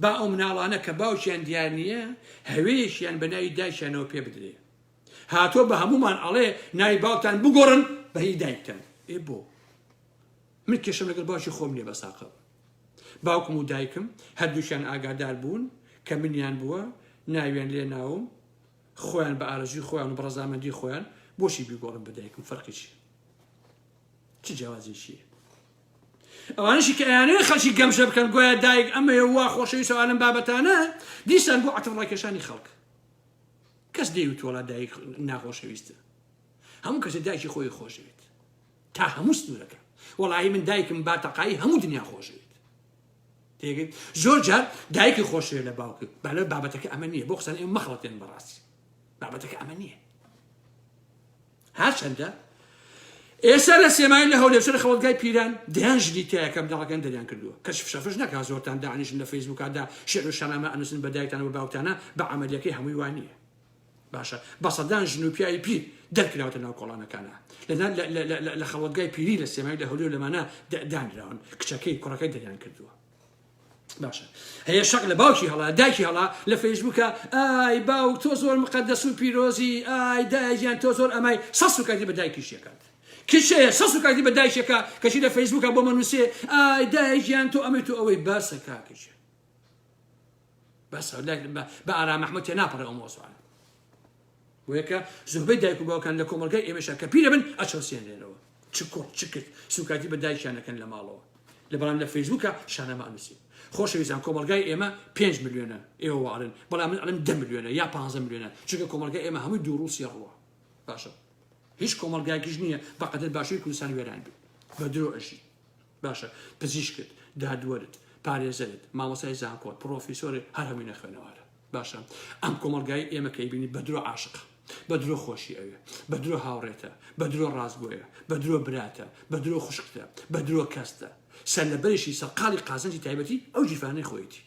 با ئەو مناڵانە کە باوکیان دیار نییە هەوێیشیان بە ناوی دایکیانەوە پێ بدرێ هاتۆ بە هەمومان ئەڵێ ناوی باوکتان بگۆڕن بە هی دایکتان ئێ بۆ من کێشەم لەگەڵ باوکی خۆم نییە بەساقە باوکم و دایکم هەردووشیان ئاگادار بوون کە منیان بووە ناویان لێ ناوم خۆیان بە ئارەزوی خۆیان و بەڕەزامەندی خۆیان بۆشی بیگۆڕم بە دایکم فەرقی چی جیاوازی چییە ئەوانشی کە ئەیانەیە خەڵکی گەمژە بکەن گویا دایک ئەمەیە وا خۆشەویستە ئەم بابەتانە دیسان بۆ عەتبڕاکێشانی خەڵک کەس دەیوت وەڵا دایک ناخۆشەویستە هەموو کەسێ دایکی خۆی خۆشەوێت تا هەموو سنوورەکە وەڵاهی من دایکم باتەقایی هەموو دنیا خۆشەوێت تێگەیت زۆر جار دایکی خۆشەوێت لە باوکت بەڵێ بابەتەکە ئەمە نییە بۆ قسەن ئێمە مەخڵەتێن بەڕاستی بابەتەکە ئەمە نییە هەرچەندە ئێستا لە سێمای لە هەولێرچە خەڵگای پیران دەیان ژلی تایە کە منداڵەکان دەریان کردووە کەس فشەفش نەکا زۆرتان داعنیشن لە فەیسبووکدا شێر و شانامە ئەنووسن بە دایکتان و باوکتانە بە عەمەلیەکەی هەمووی وان نییە باشە بەسەدان ژن و پیاوی پیر دەرکراوەتە ناو کۆڵانەکانە لە خەڵگای پیری لە سێمای لە هەولێر لەمانە دانراون کچەکەی کوڕەکەی دەریان کردووە باشە هەیە شەق لە باوکی هەڵا دایکی هەڵا لە فەیسبووکە ئای باوک تۆ زۆر مقەدەس و پیرۆزی ئای دایکیان تۆ زۆر ئەمای سەس و کاتی بە دایکیشیەکەات کشەیە سەس و کاتی بە دایکێکە کەچی لە فەیسبووکە بۆ منووسێ ئای دایکیان تۆ ئەمەی تۆ ئەوەی باسە کاکەشە بەسە بە ئارام مەحموود تێ ناپەڕێ ئەو مۆزوعە وەیەکە زۆربەی دایک و باوکان لە کۆمەلگای ئێمەشە کە پیرە بن ئەچەوسێنێنەوە چ کوڕ چ کرد سوکاتی بە دایکیانەکەن لە ماڵەوە لەبەرام لە فەیسبووکە شانەمە ئەنووسێ خۆشەویستان کۆمەلگای ئێمە 5 ملیۆنە ئێوە وارن بەڵام من ئەڵێم 10 ملیۆنە یا 15 ملیۆنە چونکە کۆمەلگای ئێمە هەمووی دووڕوسی ڕووە باشە هیچ کۆمەلگایەکیش نییە بەقەدر باشووری کوردستان وێران بێت بە درۆ ئەژی باشە پزیشکت دادوەرت پارێزەرت مامۆسای زانکۆت پرۆفیسۆری هەر هەمووی نەخوێنەوەرە باشە ئەم کۆمەلگای ئێمە کە ئیبینی بە درۆ عاشق بە درۆ خۆشی ئەوێ بە درۆ هاوڕێتە بە درۆ ڕازگۆیە بە درۆ براتە بە درۆ خوشکتە بە درۆ کەستە سەر لە بەرشی سەرقاڵی قازنجی تایبەتی ئەو جیفانەی خۆیەتی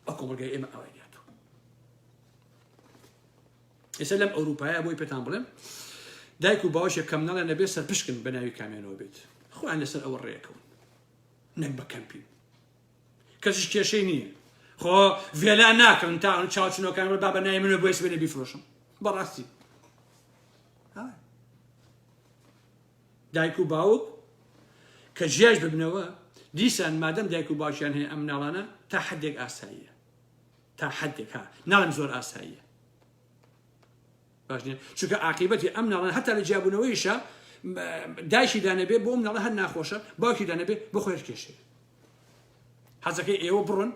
ئەو کۆمەلگای ئێمە ئەوەیاتوە ئێستا لەم ئەوروپایە بۆی پێتان بڵێم دایک و باوەشە کەم نەڵێ نەبێت سەرپشکن بە ناوی کامێنەوە بێت خۆیان لەسەر ئەوە ڕێەکەون نەک بە کەمپین کەسیش کێشەی نییە خۆ ڤێلا ناکەن تا چاوچنەوەکان با بە ناوی منە بۆ سبێنە بیفرۆشم بەڕاستی دایک و باوک کە ژیاش ببنەوە دیسان مادەم دایک و باوکیان هەیە ئەم مناڵانە تا حەدێک ئاساییە تا حەدێک ها ناڵم زۆر ئاساییە باش نییە چونکە عاقیبەتی ئەم مناڵانە هەتا لە جیابوونەوەیشە دایشی دانەبێ بۆ مناڵە هەر ناخۆشە باوکی دانەبێ بۆ خۆیش کێشەیە حەزەکەی ئێوە بڕن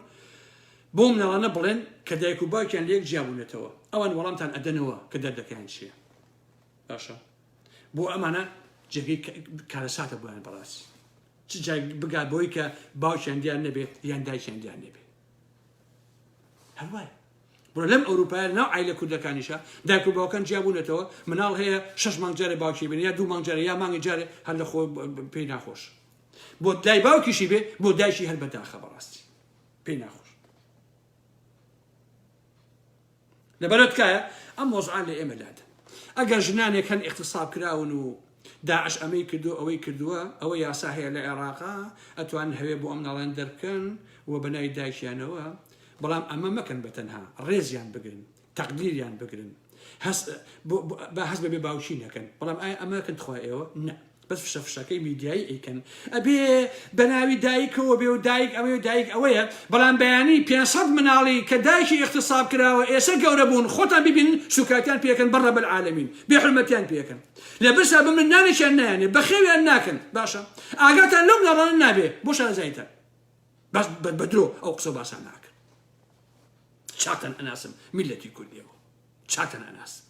بۆ مناڵانە بڵێن کە دایک و باوکیان لەیەک جیابوونێتەوە ئەوان وەڵامتان ئەدەنەوە کە دەردەکەیان چییە باشە بۆ ئەمانە جێگەی کارەساتە بۆیان بەڕاستی چ جای بگات بۆی کە باوکیان دیان نەبێت یان دایکیان دیان نەبێت هەروایە بڕۆ لەم ئەوروپایە ناو عایلە کوردەکانیشە دایک و باوکان جیابوونێتەوە مناڵ هەیە 6 مانگ جارێ باوکی بێنێ یا 2 مانگ جارێ یا مانگی جارێ هەر لە خۆ پێی ناخۆش بۆ دای باوکیشی بێ بۆ دایشی هەر بەداخە بەڕاستی پێی ناخۆش لەبەرەوە تکایە ئەم مۆزوعان لە ئێمە لادە ئەگەر ژنانێک هەن اغتساب کراون و داعش ئەمەی کردو ئەوەی کردووە ئەوە یاسا هەیە لە عێراقا ئەتوان هەوێ بۆ ئەم ناڵیان دەرکەن و بەناوی دایکیانەوە بەڵام ئەمە مەکەن بەتەنها ڕێزیان بگرن تەقدیریان بگرن بە هەست بەبێ باوکی نەکەن بەڵام ئایا ئەمەکەن خۆی ئێوە نە بەس فشەفشەکەی میدیایی ئەیکەن ئەبێ بەناوی دایکەوە بێ و دایک ئەوەی و دایک ئەوەیە بەڵام بەیانی 500 مناڵی کە دایکی اغتساب کراوە ئێستا گەورە بوون خۆتان ببین سوکاتیان پێکەن بەڕە بەالعالەمین بێحرمەتیان پێکەن لە برسا بمن نانێکیان نایانێ بەخێویان ناکەن باشە ئاگاتان لەو مناڵانە نابێ بۆ شازایتە بەس بەدرۆ ئەو قسە باسان ناکەن چاکەن ئەناسم میلەتی کوردیەوە چاکەن ئەناسم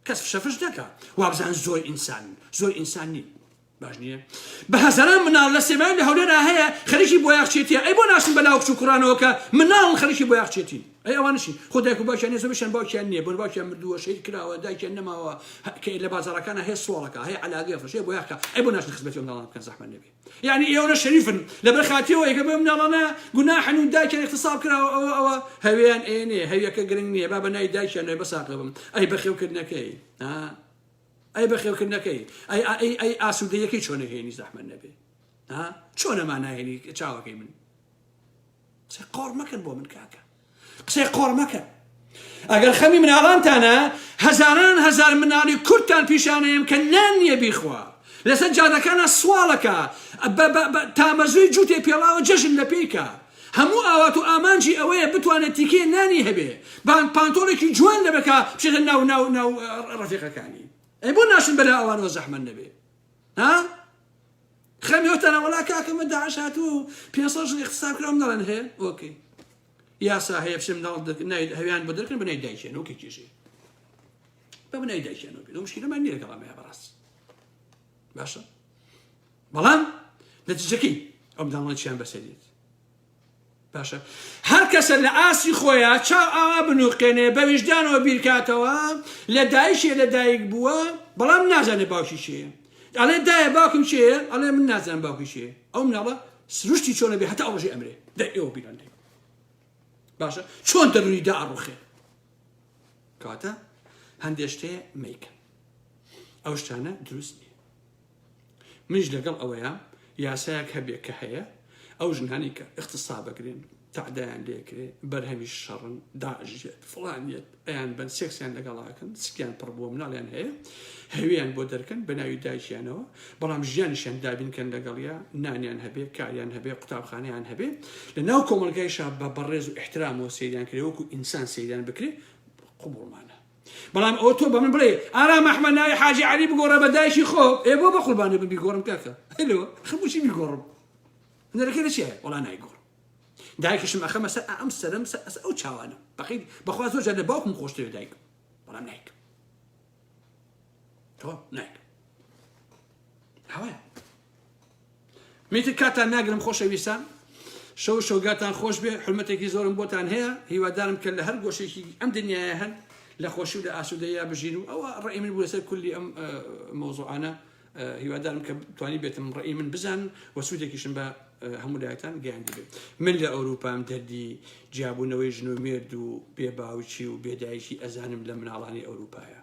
کەس فشەفش دەکات وابزان زۆر ئینسان نی باش نییە بە هەزاران مناڵ لە سێمای لە هەولێرا هەیە خەریکی بۆ یاخچێتیە ئەی بۆ ناسم بەلاو کچ و کوڕانەوە کە مناڵ خەریکی بۆ یاخچێتی ئەی ئەوانشی خۆ دایک و باوکیان نییە بشەن باوکیان نییە بۆن باوکیان مردووە شەید کراوە دایکیان نەماوە کە لە بازاڕەکانە هەیە سوڵەکە هەیە عەلاقەیە فەشەیە بۆ یاخکە ئەی بۆ ناسن خزمەتی ئەو مناڵان بکەن زەحمەت نەبێ یعنی ئێوە شەریفن لەبەر خاتیەوە ئەیکە بە مناڵانە گوناحن و دایکیان اغتساب کراوە ئەوە هەویان ئێنێ هەویەکە گرنگ نییە با بەنای دایکیان نوێ بەساقە بم ئەی بەخێوکردنەکەی ئەی بەخێوکردنەکەی ئەی ئاسوودەیەکەی چۆنە هێنی زەحمەت نەبێ چۆنەمان ناهێنی چاوەکەی من قسەی قۆڕ مەکەن بۆ من کاکە قسەی قۆڕ مەکەن ئەگەر خەمی مناڵانتانە هەزاران هەزار مناڵی کورتتان پیشانەیەم کە نان نییە بیخوا لەسەر جادەکانە سواڵەکە تامەزووی جووتێ پێڵاوە جەژن لە پێیکە هەموو ئاوات و ئامانجی ئەوەیە بتوانێت تیکێ نانی هەبێ پانتۆڵێکی جوان لەبەکە بچێتە ناو ڕەفیقەکانی ئەی بۆ ناشن بەلا ئەوانەوە زەحمەت نەبێ خەمیێتەنە وڵا کاکەمە داعش هاتوو 500 ژن اختصاب کرا مناڵەن هەیە ئۆکەی یاسا هەیە بچێ مناڵ هەویان بۆ دەرکەن بنەی دایکێن ئۆکەی کێژێ بە بنەی دایکێنەوە بێت مشکلەمان نییە لەگەڵامەیە بەڕاست باشە بەڵام نەتیجەکەی ئەو منداڵانە چیان بەسەرێت باشە هەر کەسە لە ئاسی خۆیان چاو ئاوا بنووقێنێ بە ویژدانەوە بیرکاتەوە لە دایشێ لە دایک بووە بەڵام نازانێت باوکی چییە ئەڵێ دایە باوکم چییە ئەڵێ من نازانم باوکی چییە ئەو مناڵە سروشتی چۆنە بێ هەتا ئەوژێ ئەمرێ دە ئێوە بیران دێ باشە چۆن دەروی دا ئەڕوخێ کاتە هەندێک شتەیە مەیکەن ئەو شتانە دروست نییە منیش لەگەڵ ئەوەیە یاسایەک هەبێ کە هەیە ئەو ژنانی کە اختصاب بکرێن تعدایان لێکرێ بەرهەمی شەڕن داژێت فڵانیت ئەیان بن سێکسیان لەگەڵاکەن سکیان پڕ بووە مناڵیان هەیە هەویان بۆ دەرکەن بە ناوی دایکیانەوە بەڵام ژیانیشیان دابینکەن لەگەڵیا نانیان هەبێ کاریان هەبێ قوتابخانەیان هەبێ لە ناو کۆمەلگایشا بە بەڕێز و احترامەوە سەیریان کرێ وەکو ئینسان سەیریان بکرێ قوبوڵمانە بەڵام ئەو تۆ بە من بڵێ ئارام ئەحمەد ناوی حاجی عەلی بگۆڕە بە دایکی خۆ ئێ بۆ بە قوربانی بن بیگۆڕم کاکە هەلۆ خەموچی بیگۆڕم نەرەکە لە چیە وەڵا نایگۆڕم دایکشم ئەخەمە سەر ئەم سەرم ئەو چاوانم بەخیر بەخوا زۆر جار لە باوکم خۆشترێ دایکم بەڵام نایکم تۆ نایکم هەوایە میتر کاتان ناگرم خۆشەویستان شەو شەوگاتان خۆش بێ حرمەتێکی زۆرم بۆتان هەیە هیوادارم کە لە هەر گۆشێکی ئەم دنیاە هەن لە خۆشی و لە ئاسوودەیە بژین و ئەوە ڕێی من بوو لەسەر کولی ئەم مۆزوعانە هیوادارم کە توانی بێتم ڕێی من بزان و سوودێکیشم بە هەموو لایەتان گەیاندی بێت من لە ئەوروپام دەردی جیابوونەوەی ژن و مێرد و بێباوچی و بێدایکی ئەزانم لە مناڵانی ئەوروپایە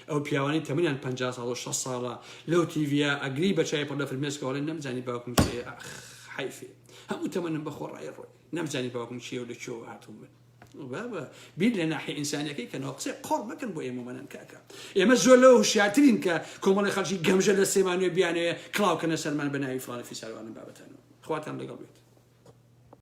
ئەو پیاوانی تەمەنیان 50 ساڵ و 6 ساڵە لەو تیڤە ئەگری بە چای پڕ لە فرمێسکەوەڵێ نەمزانی باوکم چێ حیفێ هەموو تەمەنم بە خۆڕای ڕۆی نەمزانی باوکم چیە و لە چۆ هاتوو من بابا بیر لە ناحیە ئینسانیەکەی کەنەوە قسەی قۆڕ مەکەن بۆ ئێمەمەنان کاکە ئێمە زۆر لەوە هوشیارترین کە کۆمەڵی خەڵکی گەمژە لە سێمانوێ بیانوێ کڵاوکەنە سەرمان بە ناوی فڵانی فیساروانم بابەتانەوە خواتان لەگەڵ بێت